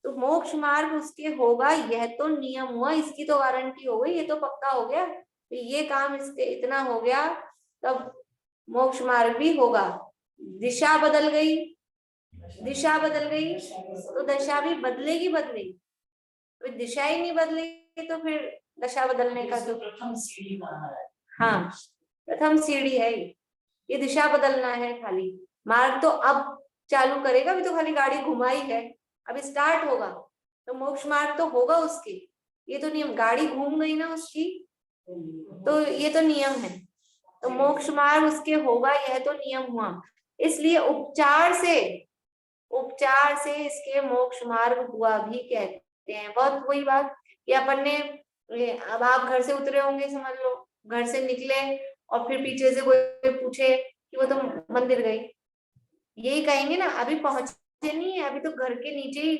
तो मोक्ष मार्ग उसके होगा, यह तो नियम हुआ, इसकी तो गारंटी हो गई, ये तो पक्का हो गया, तो ये काम इसके इतना हो गया, तब मोक्ष मार्ग भी होगा। दिशा बदल गई, दिशा बदल गई तो दशा भी बदलेगी बदलेगी, तो दिशा ही नहीं बदलेगी तो फिर दशा बदलने का तो प्रथम सीढ़ी कहाँ है? हाँ, प्रथम सीढ़ी है ये, दिशा बदलना है खाली। मार्ग तो अब चालू करेगा, अभी तो खाली गाड़ी घुमाई है, अभी स्टार्ट होगा तो मोक्ष मार्ग तो होगा उसके। ये तो नियम, गाड़ी घूम गई ना उसकी, तो ये तो नियम है, तो मोक्ष मार्ग उसके होगा, यह तो नियम हुआ, इसलिए उपचार से इसके मोक्ष मार्ग हुआ भी कहते हैं। बहुत वही बात कि अपन ने, अब आप घर से उतरे होंगे, समझ लो घर से निकले और फिर पीछे से कोई पूछे कि वो तो मंदिर गई, यही कहेंगे ना, अभी पहुंचे नहीं है, अभी तो घर के नीचे ही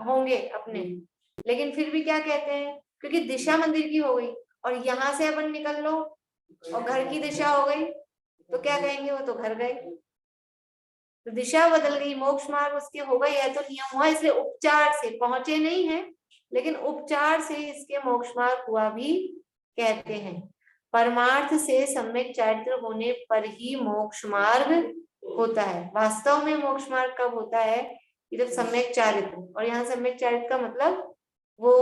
होंगे अपने, लेकिन फिर भी क्या कहते हैं, क्योंकि दिशा मंदिर की हो गई और यहाँ से अपन निकल लो और घर की दिशा हो गई, तो क्या कहेंगे, वो तो घर गए, तो दिशा बदल गई, मोक्ष मार्ग उसके होगा, यह तो नियम हुआ, इसलिए उपचार से, पहुंचे नहीं है लेकिन उपचार से इसके मोक्ष मार्ग हुआ भी कहते हैं। परमार्थ से सम्यक चारित्र होने पर ही मोक्ष मार्ग होता है। वास्तव में मोक्ष मार्ग कब होता है, जब सम्यक चारित्र, और यहाँ सम्यक चारित्र का मतलब वो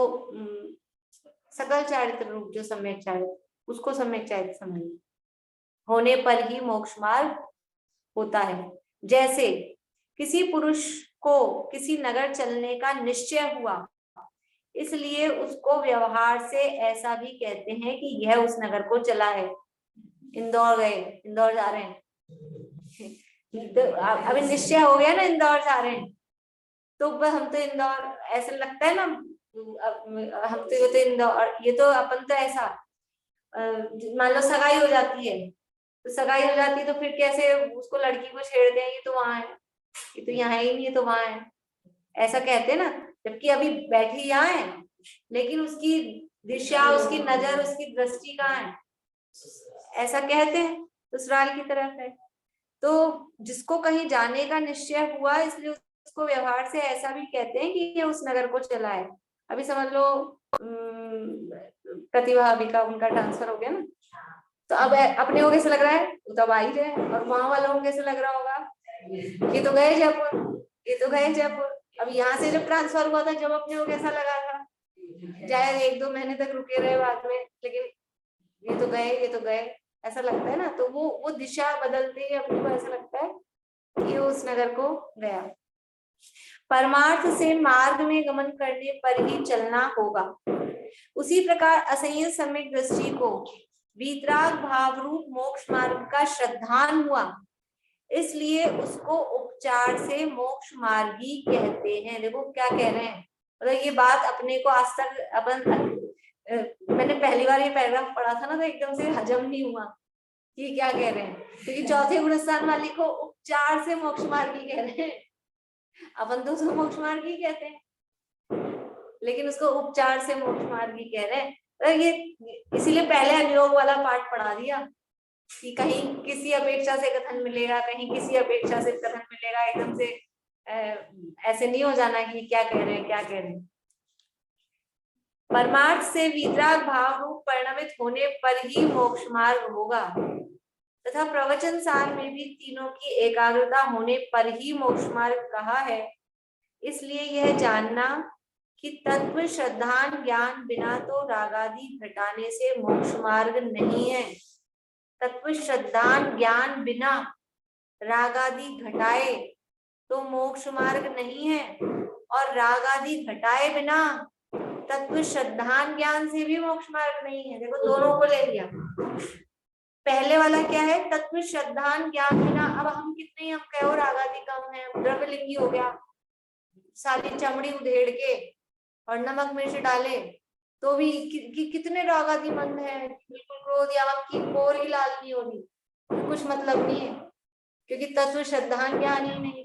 सकल चारित्र रूप जो सम्यक चारित्र, उसको सम्यक चारित्र समझिए, होने पर ही मोक्ष मार्ग होता है। जैसे किसी पुरुष को किसी नगर चलने का निश्चय हुआ, इसलिए उसको व्यवहार से ऐसा भी कहते हैं कि यह उस नगर को चला है। इंदौर गए, इंदौर जा रहे हैं, तो अभी निश्चय हो गया ना इंदौर जा रहे हैं, तो हम तो इंदौर, ऐसा लगता है ना, हम तो ये तो इंदौर, ये तो अपन तो ऐसा, मान लो सगाई हो जाती है, तो सगाई हो जाती है तो फिर कैसे उसको, लड़की को छेड़ दें, ये तो वहां है, ये तो यहाँ ही नहीं है तो वहां है, ऐसा कहते हैं ना, जबकि अभी बैठी यहाँ है लेकिन उसकी दिशा, उसकी नजर, उसकी दृष्टि कहाँ है, ऐसा कहते हैं, ससुराल की तरफ है। तो जिसको कहीं जाने का निश्चय हुआ, इसलिए उसको व्यवहार से ऐसा भी कहते हैं कि ये उस नगर को चला है। अभी समझ लो प्रतिभा अभी का, उनका ट्रांसफर हो गया ना, तो अब अपने को कैसे लग रहा है, वो तब आ ही रहे, और वहां वालों को कैसे लग रहा होगा, ये तो गए जयपुर, ये तो गए जयपुर। अब यहाँ से जब ट्रांसफर हुआ था, जब अपने को कैसा लगा था, चाहे 1-2 महीने तक रुके रहे बाद में, लेकिन ये तो गए, ये तो गए, ऐसा लगता है ना। तो वो दिशा बदलते ही अपने को ऐसा लगता है कि उस नगर को गया। परमार्थ से मार्ग में गमन करने पर ही चलना होगा। उसी प्रकार असंयत सम्यक दृष्टि को वीतराग भाव रूप मोक्ष मार्ग का श्रद्धान हुआ, इसलिए उसको उपचार से मोक्ष मार्गी कहते हैं। देखो क्या कह रहे हैं, मतलब ये बात अपने को आज तक अपन, मैंने पहली बार ये पैराग्राफ पढ़ा था ना, तो एकदम से हजम नहीं हुआ कि क्या कह रहे हैं, क्योंकि चौथे गुणस्थान वाली को उपचार से मोक्ष मार्गी कह रहे हैं, अपन तो उसको मोक्ष मार्गी कहते हैं, लेकिन उसको उपचार से मोक्ष मार्गी कह रहे हैं। तो ये इसीलिए पहले अनुयोग वाला पाठ पढ़ा दिया कि कहीं किसी अपेक्षा से कथन मिलेगा, कहीं किसी अपेक्षा से कथन मिलेगा, एकदम से ऐसे नहीं हो जाना कि क्या कह रहे हैं क्या कह रहे हैं। परमार्थ से वीतराग भाव रूप परिणमित होने पर ही मोक्ष मार्ग होगा तथा प्रवचन सार में भी तीनों की एकाग्रता होने पर ही मोक्ष मार्ग कहा है। इसलिए यह जानना कि तत्व श्रद्धान ज्ञान बिना तो रागादि घटाने से मोक्ष मार्ग नहीं है। तत्व श्रद्धान ज्ञान बिना रागादि घटाए तो मोक्ष मार्ग नहीं है, और रागादि घटाए बिना तत्व श्रद्धान ज्ञान से भी मोक्ष मार्ग नहीं है। देखो दोनों को ले लिया। पहले वाला क्या है? तत्व श्रद्धान ज्ञान बिना। अब हम कितने हम कहो रागादि कम है, द्रव्यलिंगी हो गया, सारी चमड़ी उधेड़ के और नमक मिर्च डाले तो भी कितने रागादि मंद है, बिल्कुल क्रोध या की कोर ही लाल नहीं हो रही, कुछ मतलब नहीं है, क्योंकि तत्व श्रद्धान ज्ञान ही नहीं।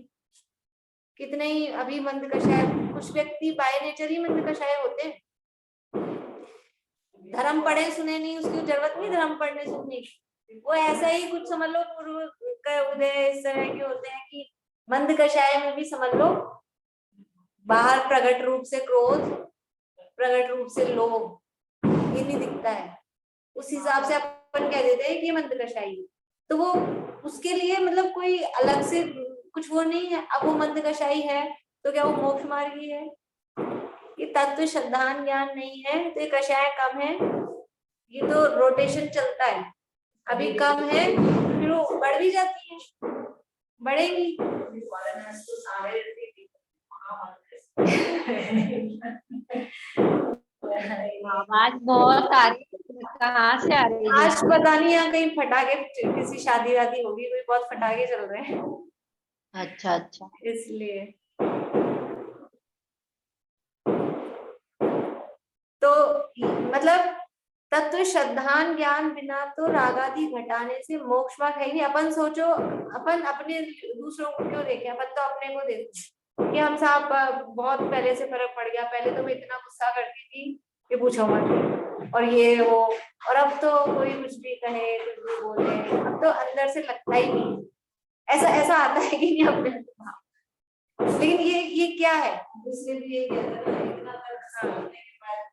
कितने ही अभी मंद कषाय, कुछ व्यक्ति बाय नेचर ही मंद कषाय होते हैं, धर्म पढ़े सुने नहीं, उसकी जरूरत नहीं धर्म पढ़ने सुनने की, वो ऐसा ही कुछ समझ लो पूर्व का उदय इस तरह के होते हैं कि मंद कषाय में भी समझ लो बाहर प्रकट रूप से क्रोध, प्रकट रूप से लोभ ये नहीं दिखता है, उस हिसाब से अपन कह देते हैं कि मंद कषाई। तो वो उसके लिए मतलब कोई अलग से कुछ वो नहीं है। अब वो मंद कषाई है तो क्या वो मोक्ष मार्गी है? ये तत्व श्रद्धान ज्ञान नहीं है तो ये कषाय कम है, ये तो रोटेशन चलता है, अभी कम है फिर वो बढ़ भी जाती है, बढ़ेगी। आवाज बहुत आ रही है, कहाँ से आ रही है? आज पता नहीं यहाँ कहीं फटाके, किसी शादी वादी होगी, कोई बहुत फटाके चल रहे हैं। अच्छा अच्छा, इसलिए तो मतलब तत्व श्रद्धान ज्ञान बिना तो रागादि घटाने से मोक्ष मार्ग है नहीं। अपन सोचो, अपन अपने दूसरों को क्यों देखें, अपन तो अपने को देखो कि हम साहब बहुत पहले से फर्क पड़ गया, पहले तो मैं इतना गुस्सा करती थी कि पूछो मत, और ये वो, और अब तो कोई कुछ भी कहे कुछ भी बोले, अब तो अंदर से लगता ही नहीं, ऐसा आता है कि नहीं अपने। लेकिन ये क्या है, दूसरे भी ये कहते हैं इतना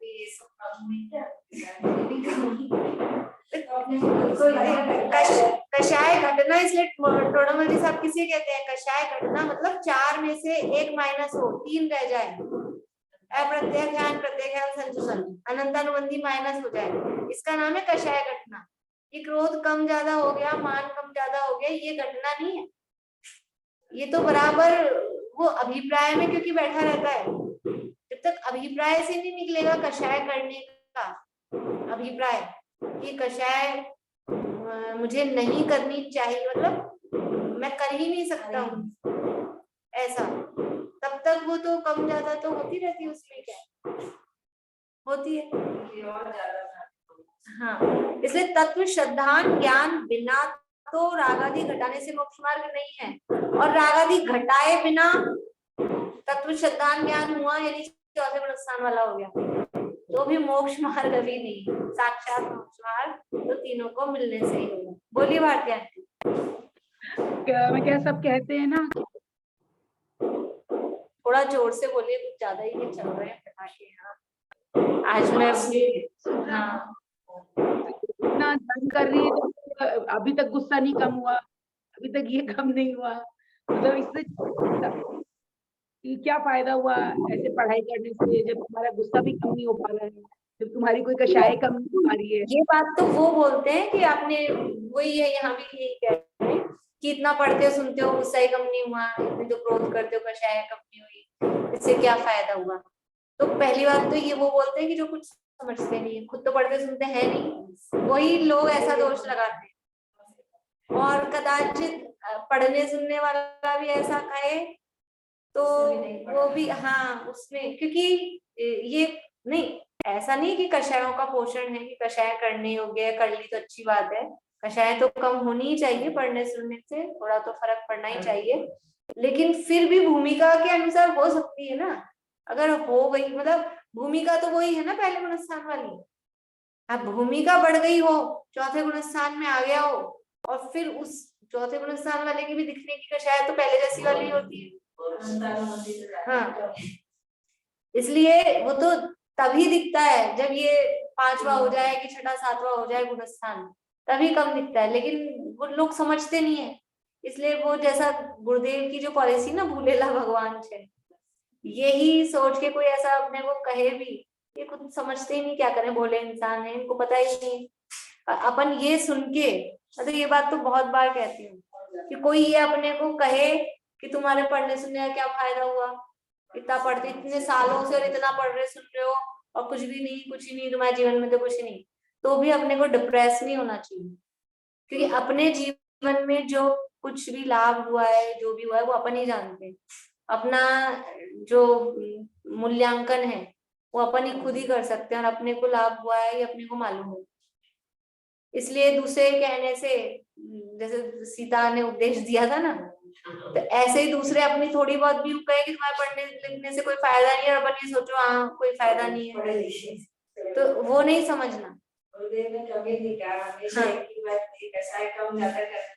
ये सब काम नहीं क्या कषाय घटना, इसलिए टोडामल जी साहब किसे कहते हैं कषाय घटना, मतलब 4 में से 1 माइनस हो, 3 रह जाए, अप्रत्यय ध्यान प्रत्यय ध्यान संजुषण अनंतानुबंधी माइनस हो जाए, इसका नाम है कषाय घटना। ये क्रोध कम ज्यादा हो गया, मान कम ज्यादा हो गया, ये घटना नहीं है, ये तो बराबर वो अभिप्राय में क्योंकि बैठा रहता है, जब तक अभिप्राय से नहीं निकलेगा कषाय करने का अभिप्राय कि कषाय मुझे नहीं करनी चाहिए, मतलब मैं कर ही नहीं सकता हूँ ऐसा, तब तक वो तो कम ज्यादा तो होती रहती है, उसमें क्या होती है। हाँ, इसलिए तत्व श्रद्धान ज्ञान बिना तो रागादि घटाने से मोक्ष मार्ग नहीं है, और रागादि घटाए बिना तत्व श्रद्धान ज्ञान हुआ यानी चौथे गुण स्थान वाला हो गया, तो भी मोक्ष मार्ग अभी नहीं, साक्षात मोक्ष मार्ग तो तीनों को मिलने से ही होगा। बोलिए भारती आंटी। क्या सब कहते हैं ना, थोड़ा जोर से बोलिए, कुछ ज्यादा ही नहीं चल रहे हैं पटाखे यहाँ आज मैं। हाँ, इतना तंग कर रही है तो अभी तक गुस्सा नहीं कम हुआ, अभी तक ये कम नहीं हुआ, मतलब इससे क्या फायदा हुआ ऐसे पढ़ाई करने से, जब तुम्हारा गुस्सा भी कम नहीं हो पा रहा है, जब तुम्हारी कोई कषाय कम नहीं हो पा रही है। ये बात तो वो बोलते हैं कि आपने, वही है यहाँ भी यही कह रहे हैं कि इतना पढ़ते हो सुनते हो गुस्सा ही कम नहीं हुआ, इतने तो क्रोध करते हो कषाय कम नहीं हुई, इससे क्या फायदा हुआ। तो पहली बात तो ये वो बोलते हैं कि जो कुछ समझते नहीं है, खुद तो पढ़ते सुनते हैं नहीं, वही लोग ऐसा दोष लगाते हैं। और कदाचित पढ़ने सुनने वाला भी ऐसा कहे तो वो भी, हाँ उसमें, क्योंकि ये नहीं, ऐसा नहीं कि कषायों का पोषण है कि कषाय करने योग्य कर ली तो अच्छी बात है, कषाय तो कम होनी ही चाहिए, पढ़ने सुनने से थोड़ा तो फर्क पड़ना ही चाहिए, लेकिन फिर भी भूमिका के अनुसार हो सकती है ना, अगर हो गई, मतलब भूमिका तो वही है ना पहले गुण स्थान वाली, अब भूमिका बढ़ गई हो, चौथे गुण स्थान में आ गया हो, और फिर उस चौथे पुनरुत्थान वाले की भी दिखने की कषाय तो पहले जैसी वाली होती है। हाँ, इसलिए वो तो तभी दिखता है जब ये 5वां हो जाए कि 6ठा 7वां हो जाए गुणस्थान, तभी कम दिखता है। लेकिन वो लोग समझते नहीं है, इसलिए वो जैसा गुरुदेव की जो पॉलिसी ना, भूलेला भगवान छे, यही सोच के कोई ऐसा अपने को कहे भी, ये खुद समझते ही नहीं, क्या करें, भोले इंसान है, इनको पता ही नहीं। अपन ये सुन के, मतलब ये बात तो बहुत बार कहती हूँ कि कोई ये अपने को कहे कि तुम्हारे पढ़ने सुनने का क्या फायदा हुआ, इतना पढ़ते, इतने सालों से और इतना पढ़ रहे सुन रहे हो और कुछ भी नहीं, कुछ ही नहीं तुम्हारे जीवन में, तो कुछ नहीं, तो भी अपने को डिप्रेस नहीं होना चाहिए, क्योंकि अपने जीवन में जो कुछ भी लाभ हुआ है, जो भी हुआ है, वो अपन ही जानते हैं। अपना जो मूल्यांकन है वो अपन ही खुद ही कर सकते हैं, और अपने को लाभ हुआ है ये अपने को मालूम है। इसलिए दूसरे कहने से, जैसे सीता ने उपदेश दिया था ना, तो ऐसे ही दूसरे अपनी थोड़ी बहुत भी कहे कि तुम्हारे पढ़ने लिखने से कोई फायदा नहीं है, और अपन ये सोचो हाँ कोई फायदा नहीं है, तो वो नहीं समझना।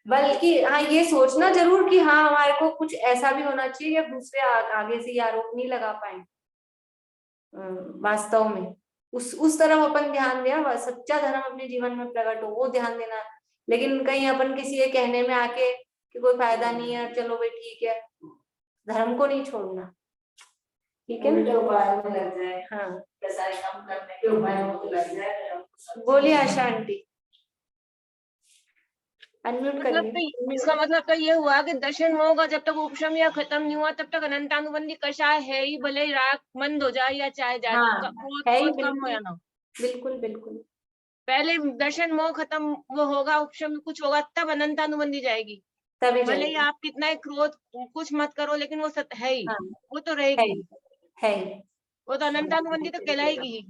बल्कि हाँ, ये सोचना जरूर कि हाँ हमारे को कुछ ऐसा भी होना चाहिए कि दूसरे आगे से ये आरोप नहीं लगा पाए। वास्तव में उस तरफ अपन ध्यान दें, सच्चा धर्म अपने जीवन में प्रकट हो, वो ध्यान देना। लेकिन कहीं अपन किसी के कहने में आके कि कोई फायदा नहीं है, चलो भाई ठीक है, धर्म को नहीं छोड़ना, ठीक है ना, उपाय में लग जाए। हाँ, कसाई कम करने के उपाय में लग जाए। बोलिए आशा आंटी, अनम्यूट मतलब करिए। इसका मतलब तो ये हुआ कि दर्शन मोह का जब तक उपशम या खत्म नहीं हुआ तब तक अनंतानुबंधी कषाय है ही, भले ही राग मंद हो जाए या चाहे जाए, हाँ, बहुत है ही, बहुत कम हो या ना। बिल्कुल बिल्कुल। पहले दर्शन मोह खत्म वो होगा, उपशम कुछ होगा, तब अनंतानुबंधी जाएगी। तभी भले ही जाएगी। आप कितना ही क्रोध कुछ मत करो, लेकिन वो सत्य है ही, हाँ, वो तो है रहेगी, ही, है ही। वो तो अनंतानुबंधी तो कहलाएगी ही।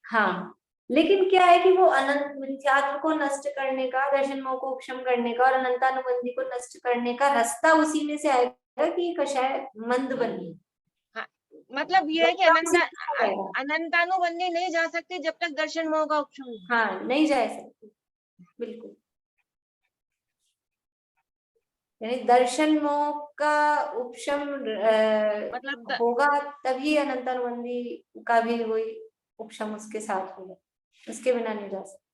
हाँ, लेकिन क्या है कि वो अनंत मिथ्यात्व को नष्ट करने का, दर्शन मोह को उपशम करने का और अनंतानुबंधी को नष्ट करने का रास्ता उसी में से आएगा कि कषाय मंद बनी। हाँ, मतलब ये है कि अनंतानुबंधी नहीं जा सकती जब तक दर्शन मोह का उपशम नहीं। हाँ, नहीं जा सकती, बिल्कुल। यानी दर्शन मोह का उपशम मतलब होगा तभी अनंतानुबंधी का भी वही उपशम उसके साथ होगा, उसके बिना नहीं जा सकता।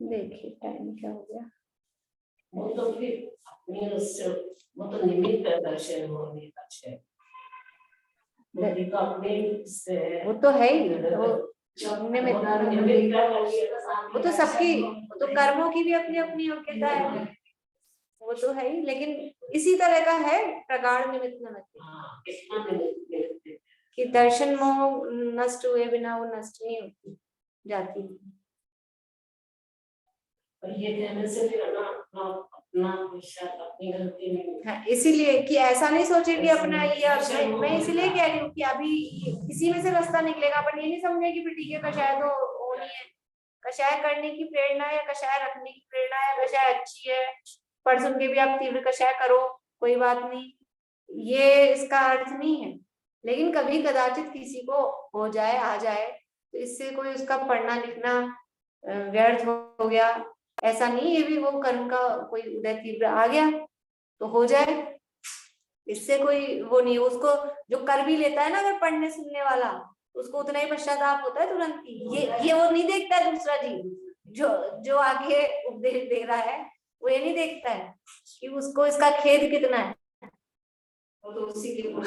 देखिए टाइम क्या हो गया। वो तो फिर अपनी उससे, वो तो निमित्त दर्शन होने का है, वो तो है ही, वो तो सबकी, वो तो कर्मों की भी अपनी अपनी योग्यता है, वो तो है ही। लेकिन इसी तरह का है प्रगाढ़ निमित्त नमस्ते, कि दर्शन मोह नष्ट हुए बिना वो नष्ट नहीं होती जाती। ये कहने से फिर अपना अपनी गलती नहीं। हाँ, इसीलिए कि ऐसा नहीं सोचे कि अपना ये, मैं इसीलिए कह रही हूँ कि अभी इसी में से रास्ता निकलेगा। अपन ये नहीं समझे कि ठीक है कषाय तो होनी है, कषाय करने की प्रेरणा या कषाय रखने की प्रेरणा या कषाय अच्छी है, पढ़ सुन के भी आप तीव्र कषाय करो, कोई बात नहीं, ये इसका अर्थ नहीं है। लेकिन कभी कदाचित किसी को हो जाए, आ जाए, तो इससे कोई उसका पढ़ना लिखना व्यर्थ हो गया ऐसा नहीं। ये भी वो कर्म का कोई उदय तीव्र आ गया तो हो जाए, इससे कोई वो नहीं। उसको जो कर भी लेता है ना अगर पढ़ने सुनने वाला, उसको उतना ही पश्चाताप होता है तुरंत ही। ये वो नहीं देखता है दूसरा जीव जो आगे उपदेश दे रहा है, वो ये नहीं देखता है कि उसको इसका खेद कितना है। तो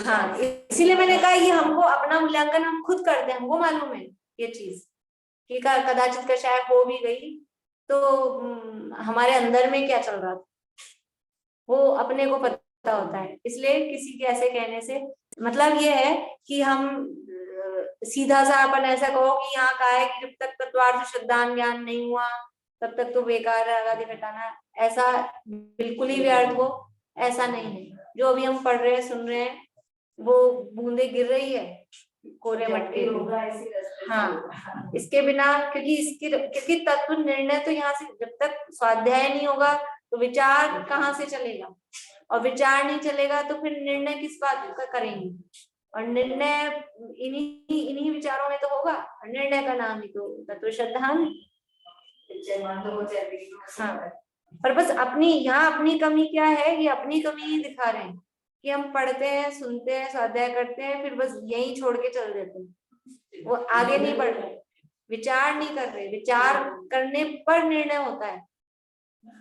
हाँ, इसीलिए मैंने कहा ये हमको अपना मूल्यांकन हम खुद करते हैं, हमको मालूम है ये चीज कि कदाचित कषाय हो भी गई तो हमारे अंदर में क्या चल रहा था वो अपने को पता होता है। इसलिए किसी के ऐसे कहने से मतलब ये है कि हम सीधा सा अपन ऐसा कहो कि यहाँ कहा है कि जब तक तत्वार्थ शुद्धान ज्ञान नहीं हुआ तब तक तो बेकार है आदि घटाना, ऐसा बिल्कुल ही व्यर्थ हो, ऐसा नहीं है। जो अभी हम पढ़ रहे हैं सुन रहे हैं वो बूंदे गिर रही है कोरे मटके होगा। हाँ, इसके बिना क्योंकि तत्व निर्णय तो यहाँ से जब तक स्वाध्याय नहीं होगा तो विचार कहाँ से चलेगा, और विचार नहीं चलेगा तो फिर निर्णय किस बात का करेंगे, और निर्णय इन्हीं विचारों में तो होगा। निर्णय का नाम ही तो तत्व श्रद्धान। चाहे मानव हो चाहे विष्णु हो, सब हाँ। है। पर बस अपनी यहाँ अपनी कमी क्या है, ये अपनी कमी ही दिखा रहे हैं कि हम पढ़ते हैं, सुनते हैं, स्वाध्याय करते हैं, फिर बस यही छोड़ के चल देते हैं, वो आगे नहीं बढ़ रहे, विचार नहीं कर रहे। विचार करने पर निर्णय होता है,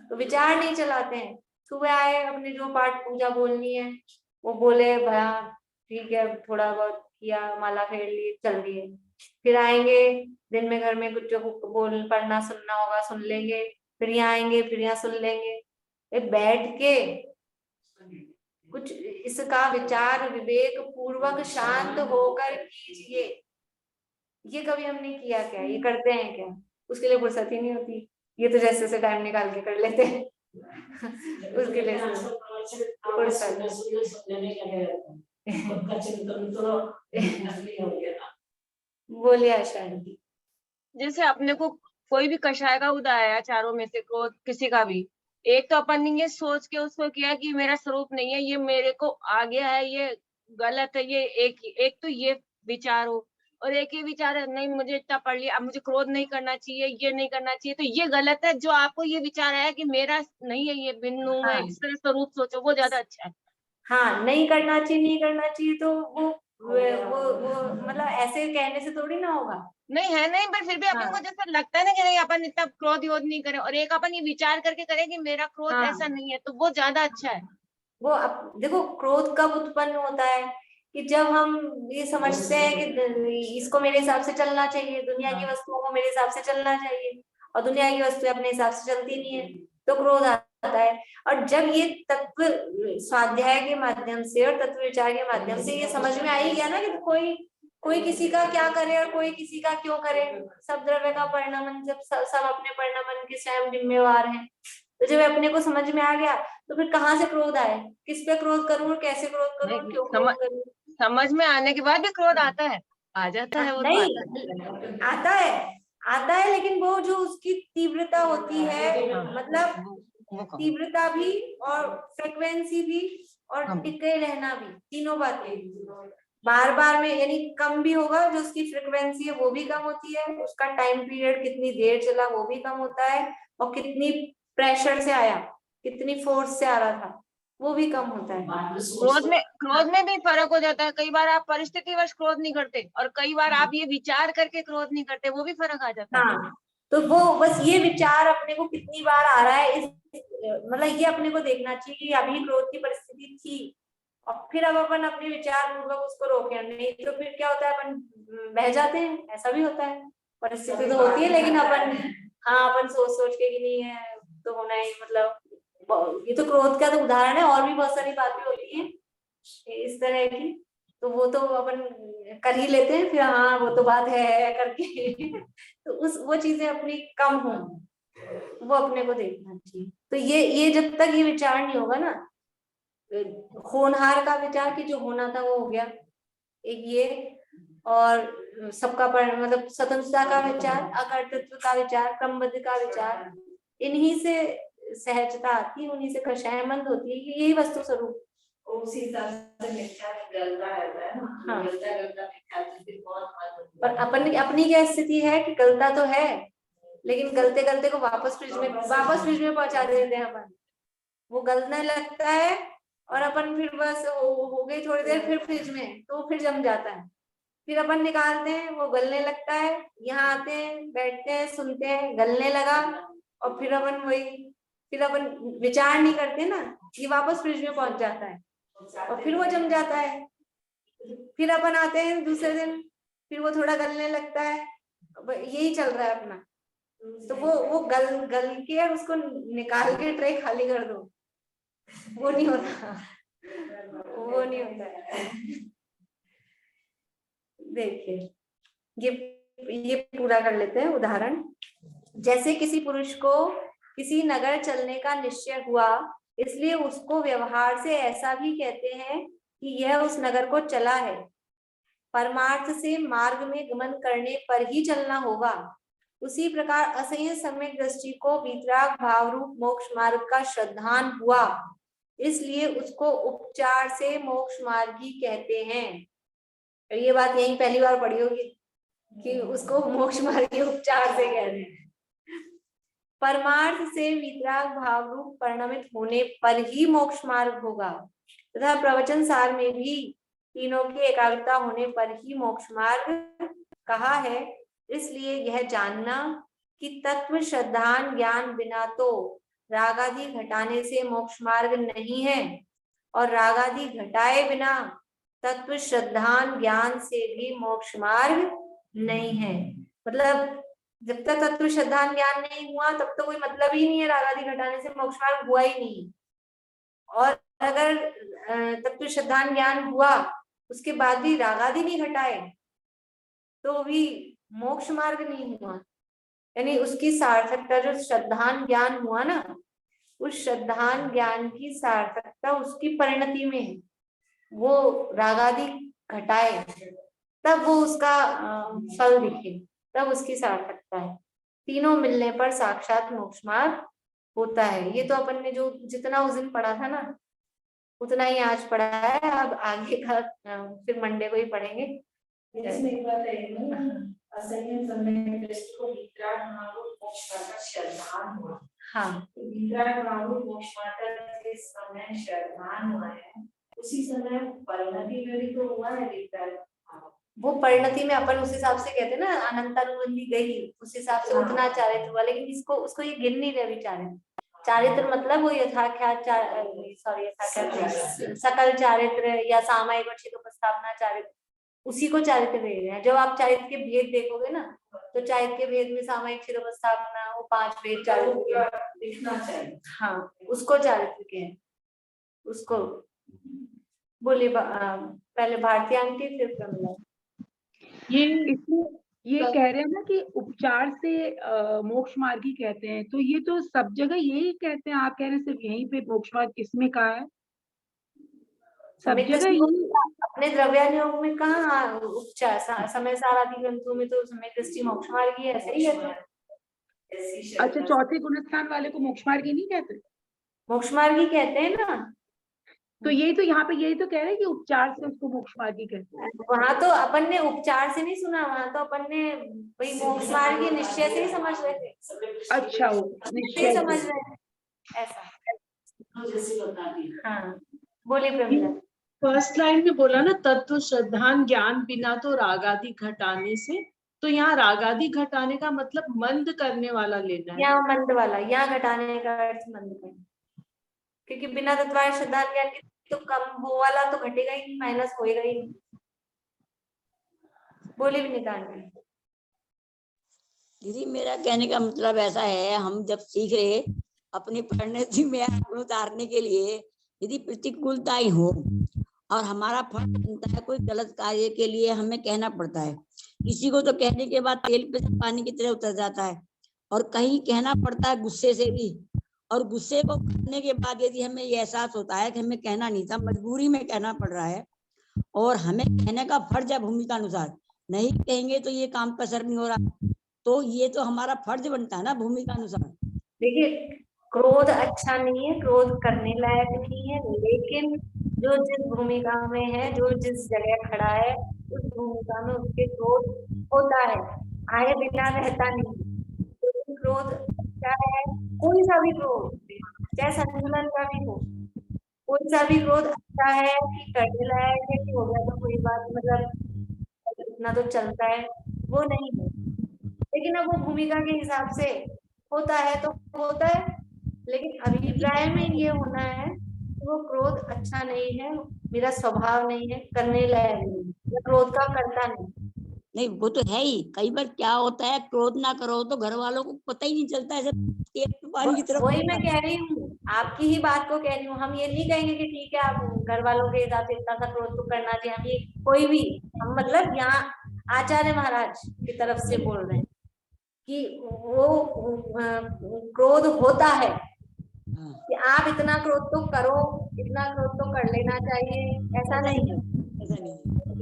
तो विचार नहीं चलाते हैं। सुबह आए, अपने जो पाठ पूजा बोलनी है वो बोले, भया ठीक है, थोड़ा बहुत किया, माला फेर ली, चल दिए। फिर आएंगे, दिन में घर में कुछ जो बोल पढ़ना सुनना होगा सुन लेंगे, फिर यहाँ आएंगे, फिर यहाँ सुन लेंगे। बैठ के कुछ इसका विचार विवेक पूर्वक शांत होकर कीजिए, ये कभी हमने किया क्या? ये करते हैं क्या? उसके लिए फुर्सत ही नहीं होती। ये तो जैसे से टाइम निकाल के कर लेते हैं उसके लिए फुर्सत। बोलिए आशा जी। जैसे अपने को कोई भी कषाय का उदय आया, चारों में से क्रोध किसी का भी, एक तो अपन ने ये सोच के उसको किया कि मेरा स्वरूप नहीं है, ये मेरे को आ गया है, ये गलत है, ये एक तो ये विचार हो, और एक ही विचार है नहीं मुझे इतना पढ़ लिया, अब मुझे क्रोध नहीं करना चाहिए, ये नहीं करना चाहिए, तो ये गलत है। जो आपको ये विचार आया कि मेरा नहीं है, ये भिन्न हूं मैं, इस तरह स्वरूप सोचो, वो ज्यादा अच्छा है। हाँ, नहीं करना चाहिए, नहीं करना चाहिए, तो वो मतलब ऐसे कहने से थोड़ी ना होगा। नहीं है नहीं, पर फिर भी अपन को जैसा लगता है ना कि नहीं अपन इतना क्रोध योध नहीं करें, और एक अपन ये विचार करके करें कि मेरा क्रोध हाँ। ऐसा नहीं है, तो वो ज्यादा अच्छा है। वो देखो, क्रोध कब उत्पन्न होता है कि जब हम ये समझते हैं कि इसको मेरे हिसाब से चलना चाहिए, दुनिया की वस्तुओं को मेरे हिसाब से चलना चाहिए, और दुनिया की वस्तुएं अपने हिसाब से चलती नहीं है, तो क्रोध आता है। और जब ये तत्व स्वाध्याय के माध्यम से और तत्व विचार के माध्यम से ये समझ में आई गया ना कि कोई किसी का क्या करे और कोई किसी का क्यों करे, सब द्रव्य का परिणामन, जब सब अपने परिणामन के स्वयं जिम्मेवार हैं, तो जब अपने को समझ में आ गया, तो फिर कहाँ से क्रोध आए, किस पे क्रोध करूं और कैसे क्रोध करूं और क्यों क्रोध करूं? समझ में आने के बाद भी क्रोध आता है, आ जाता है, वो तो नहीं, आता है, लेकिन वो जो उसकी तीव्रता होती है, मतलब तीव्रता भी और फ्रिक्वेंसी भी और टिके रहना भी, तीनों बातें बार बार में, यानी कम भी होगा, जो उसकी फ्रिक्वेंसी है वो भी कम होती है, उसका टाइम पीरियड कितनी देर चला वो भी कम होता है, और कितनी प्रेशर से आया, कितनी फोर्स से आ रहा था वो भी कम होता है। क्रोध में भी फर्क हो जाता है। कई बार आप परिस्थितिवश क्रोध नहीं करते, और कई बार आप ये विचार करके क्रोध नहीं करते, वो भी फर्क आ जाता है। हाँ, तो वो बस ये विचार अपने को कितनी बार आ रहा है, मतलब ये अपने को देखना चाहिए कि अभी क्रोध की परिस्थिति थी, और फिर अब अपन अपने विचार पूर्वक उसको रोके, नहीं तो फिर क्या होता है, अपन बह जाते हैं, ऐसा भी होता है। परिस्थिति तो होती है, लेकिन अपन सोच के कि नहीं है तो होना ही, मतलब ये तो क्रोध का तो उदाहरण है, और भी बहुत सारी बातें होती हैं इस तरह की, तो वो तो अपन कर ही लेते हैं, फिर हाँ वो तो बात है करके तो वो चीजें अपनी कम हो, वो अपने को देखना चाहिए। तो ये जब तक ये विचार नहीं होगा ना, होनहार का विचार कि जो होना था वो हो गया, एक ये, और सबका मतलब स्वतंत्रता का विचार, अकर्तृत्व का विचार, क्रमबद्ध का विचार, इन्हीं से सहजता आती है, उन्हीं से कषायमंद होती है कि यही वस्तु स्वरूप। उसी हिसाब से मिथ्या गलता रहता है ना। हाँ। गलता मिथ्या तो फिर बहुत पर अपनी क्या स्थिति है कि गलता तो है, लेकिन गलते को वापस फ्रिज में पहुंचा देते हैं अपन, वो गलने लगता है, और अपन फिर बस हो गई थोड़ी देर, फिर फ्रिज में, तो फिर जम जाता है, फिर अपन निकालते हैं, वो गलने लगता है, यहाँ आते हैं, बैठते हैं, सुनते हैं, गलने लगा, और फिर अपन विचार नहीं करते ना, ये वापस फ्रिज में पहुंच जाता है, और फिर वो जम जाता है, फिर अपन आते हैं दूसरे दिन, फिर वो थोड़ा गलने लगता है, यही चल रहा है अपना। तो वो गल के और उसको निकाल के ट्रे खाली कर दो, वो नहीं होता, वो नहीं होता है। देखिए, ये पूरा कर लेते हैं उदाहरण। जैसे किसी पुरुष को किसी नगर चलने का निश्चय हुआ, इसलिए उसको व्यवहार से ऐसा भी कहते हैं कि यह उस नगर को चला है। परमार्थ से मार्ग में गमन करने पर ही चलना होगा। उसी प्रकार असह्य सम्यक दृष्टि को वीतराग भाव रूप मोक्ष मार्ग का श्रद्धान हुआ, इसलिए उसको उपचार से मोक्ष मार्गी कहते हैं। ये बात यही पहली बार पढ़ी होगी कि उसको मोक्ष मार्गी उपचार से कहते हैं। परमार्थ से वीतराग भाव रूप परिणमित होने पर ही मोक्ष मार्ग होगा तथा प्रवचन सार में भी तीनों की एकाग्रता होने पर ही मोक्ष मार्ग कहा है। इसलिए यह जानना कि तत्व श्रद्धान ज्ञान बिना तो रागादि घटाने से मोक्ष मार्ग नहीं है और रागादि घटाए बिना तत्व श्रद्धान ज्ञान से भी मोक्ष मार्ग नहीं है। मतलब जब तक तत्व श्रद्धान ज्ञान नहीं हुआ तब तो कोई मतलब ही नहीं है, रागादि घटाने से मोक्ष मार्ग हुआ ही नहीं। और अगर तत्व श्रद्धान ज्ञान हुआ उसके बाद भी रागादि नहीं घटाए तो भी मोक्ष मार्ग नहीं हुआ। यानी उसकी सार्थकता जो श्रद्धान ज्ञान हुआ ना, उस श्रद्धान ज्ञान की सार्थकता उसकी परिणति में है। वो रागादि घटाए तब वो उसका फल दिखे, तब उसकी सार्थकता है। तीनों मिलने पर साक्षात मोक्ष मार्ग होता है। ये तो अपन ने जो जितना उस दिन पढ़ा था ना उतना ही आज पढ़ा है। अब आगे का फिर मंडे को ही पढ़ेंगे। इसमें एक बात है, असंयम समय दृष्टि को वितराग भाव मोक्ष मार्ग का श्रद्धान हुआ। हाँ, वितराग भाव मोक्ष मार्ग के समय श्रद्धान हुआ है, उसी समय परिणति में भी तो हुआ है वितराग भाव। वो परिणति में अपन उस हिसाब से कहते हैं ना, अनंतानुबंधी गई उस हिसाब से उतना चारित्र हुआ। लेकिन इसको उसको ये गिन नहीं रहे चारित्र। चारित्र मतलब वो यथाख्यात सकल चारित्र या सामायिक और उपस्थापना चारित्र, उसी को चारित्र दे रहे हैं। जब आप चारित्र के भेद देखोगे ना तो चारित्र के भेद में सामायिक उपस्थापना वो 5 भेद चारित्र दिखना चाहिए। हाँ, उसको चारित्र के हैं। उसको बोले पहले भारती आंटी फिर प्रमिला। ये कह रहे हैं ना कि उपचार से मोक्ष मार्ग ही कहते हैं, तो ये तो सब जगह यही कहते हैं। आप कह रहे हैं सिर्फ यहीं पे मोक्ष मार्ग किसमें कहा है? सब जगह यही। अपने द्रव्यानुयोग में कहा उपचार, समय सार आदि ग्रंथों में तो समय दृष्टि मोक्ष मार्ग ही ऐसे ही कहते हैं। अच्छा, चौथे गुणस्थान वाले को मोक्ष मार्ग ही नहीं कहते? मोक्ष मार्ग ही कहते हैं ना। तो यही तो यहाँ पे यही तो कह रहे हैं कि उपचार से उसको मोक्ष मार्ग ही कहते हैं। वहां तो अपन ने उपचार से नहीं सुना, वहां तो अपन ने वही मोक्ष मार्ग ही निश्चय से ही समझ रहे थे। अच्छा, निश्चय समझ रहे थे ऐसा। जैसे बता दिया। हाँ, बोले प्रमिला। फर्स्ट लाइन में बोला ना तत्व श्रद्धान ज्ञान बिना तो रागादि घटाने से, तो यहाँ रागादि घटाने का मतलब मंद करने वाला लेना है। यहाँ मंद वाला, यहाँ घटाने का अर्थ मंद करना, क्योंकि बिना तत्वाय श्रद्धान ज्ञान के तो कम वो वाला तो घटेगा ही नहीं, माइनस होएगा ही नहीं। बोले भी निकाल दीदी, मेरा कहने का मतलब ऐसा है, हम जब सीख रहे अपनी परिणति में उतारने के लिए यदि प्रतिकूलताएं हो और हमारा फल बनता है कोई गलत कार्य के लिए, हमें कहना पड़ता है। किसी को तो कहने के बाद तेल पे से पानी की तरह उतर जाता है, और कहीं कहना पड़ता है गुस्से से भी, और गुस्से को करने के बाद यदि हमें ये एहसास होता है कि हमें कहना नहीं था, मजबूरी में कहना पड़ रहा है, और हमें कहने का फर्ज है भूमिका अनुसार, नहीं कहेंगे तो ये काम का असर नहीं हो रहा, तो ये तो हमारा फर्ज बनता है ना भूमिका अनुसार। देखिए, क्रोध अच्छा नहीं है, क्रोध करने लायक नहीं है, लेकिन जो जिस भूमिका में है, जो जिस जगह खड़ा है, उस भूमिका में उसके क्रोध होता है, आए बिना रहता नहीं। तो क्रोध क्या है, कोई सा भी क्रोध, चाहे संतुलन का भी हो, कोई सा भी क्रोध अच्छा है कि करने लायक है कि हो गया तो कोई बात, मतलब इतना तो चलता है, वो नहीं है। लेकिन अब वो भूमिका के हिसाब से होता है तो होता है, लेकिन अभिप्राय में ये होना है कि वो क्रोध अच्छा नहीं है, मेरा स्वभाव नहीं है, करने लायक नहीं, क्रोध का करता नहीं। वो तो है ही। कई बार क्या होता है, क्रोध ना करो तो घर वालों को पता ही नहीं चलता, ऐसे पानी की तरफ। वही मैं कह रही हूँ, आपकी ही बात को कह रही हूँ। हम ये नहीं कहेंगे कि ठीक है आप घर वालों के हिसाब से इतना सा क्रोध तो करना चाहिए, हम ये कोई भी, हम मतलब यहाँ आचार्य महाराज की तरफ से बोल रहे हैं कि वो क्रोध होता है कि आप इतना क्रोध तो करो, इतना क्रोध तो कर लेना चाहिए, ऐसा नहीं है।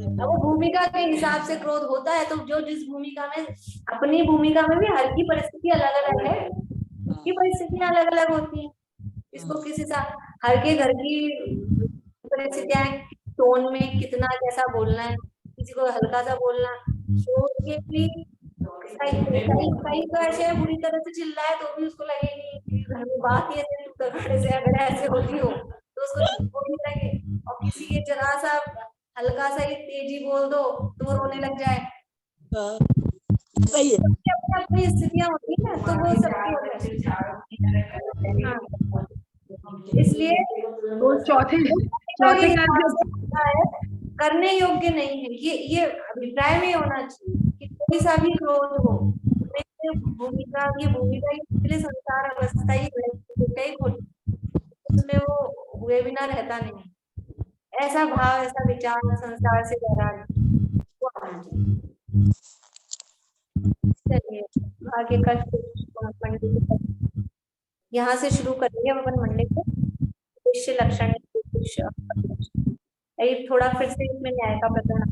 अब वो भूमिका के हिसाब से क्रोध होता है, तो जो जिस भूमिका में, अपनी भूमिका में भी हर की परिस्थिति अलग अलग है, की परिस्थितियां अलग अलग होती हैं। इसको किसी सा हर के घर की परिस्थितियां, टोन में कितना कैसा बोलना है, किसी को हल्का सा बोलना, तो ये भी कहीं तो ऐसे बुरी तरह से चिल्लाए तो भी उसको लगे नहीं घर में बात ही ऐसे तगड़े से अगर ऐसे होती हो तो उसको वो नहीं लगे, और किसी के जरा सा हल्का सा ही तेजी बोल दो तो वो रोने लग जाए। सही है। सबकी अपनी अपनी स्थितियां होती है तो वो सबकी हाँ। इसलिए तो चौथे करने योग्य नहीं है, ये अभिप्राय में होना चाहिए कि कोई सा भी क्रोध हो, भूमिका ये संसार अवस्था ही उसमें वो हुए बिना रहता नहीं, ऐसा भाव ऐसा विचार संसार से वो आना चाहिए। चलिए आगे का यहाँ से शुरू करेंगे अपन मंडे को दृश्य लक्षण थोड़ा फिर से इसमें न्याय का प्रकरण।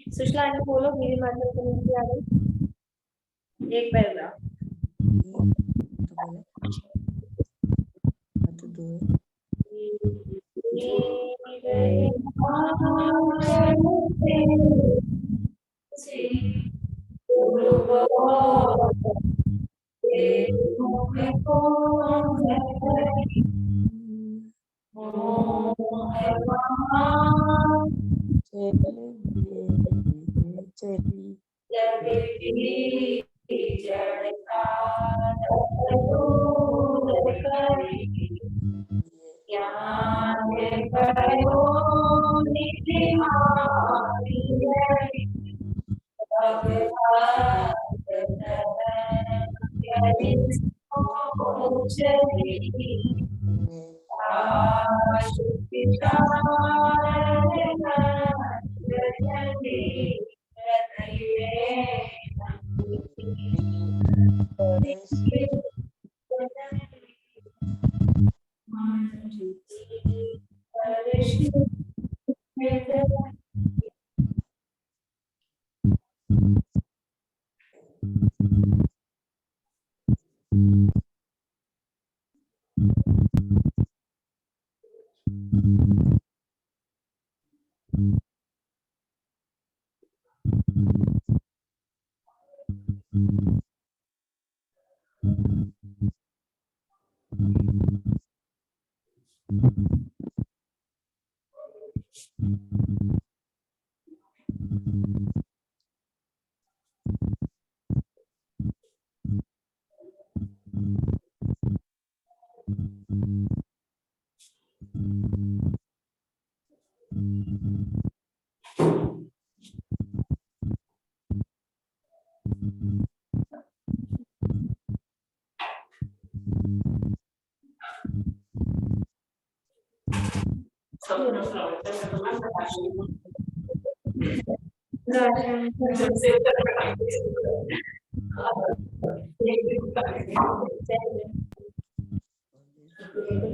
सुशीला आंटी बोलो, मेरी माता को आ गई एक पैराग्राफ।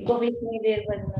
को भी इतनी देर बनना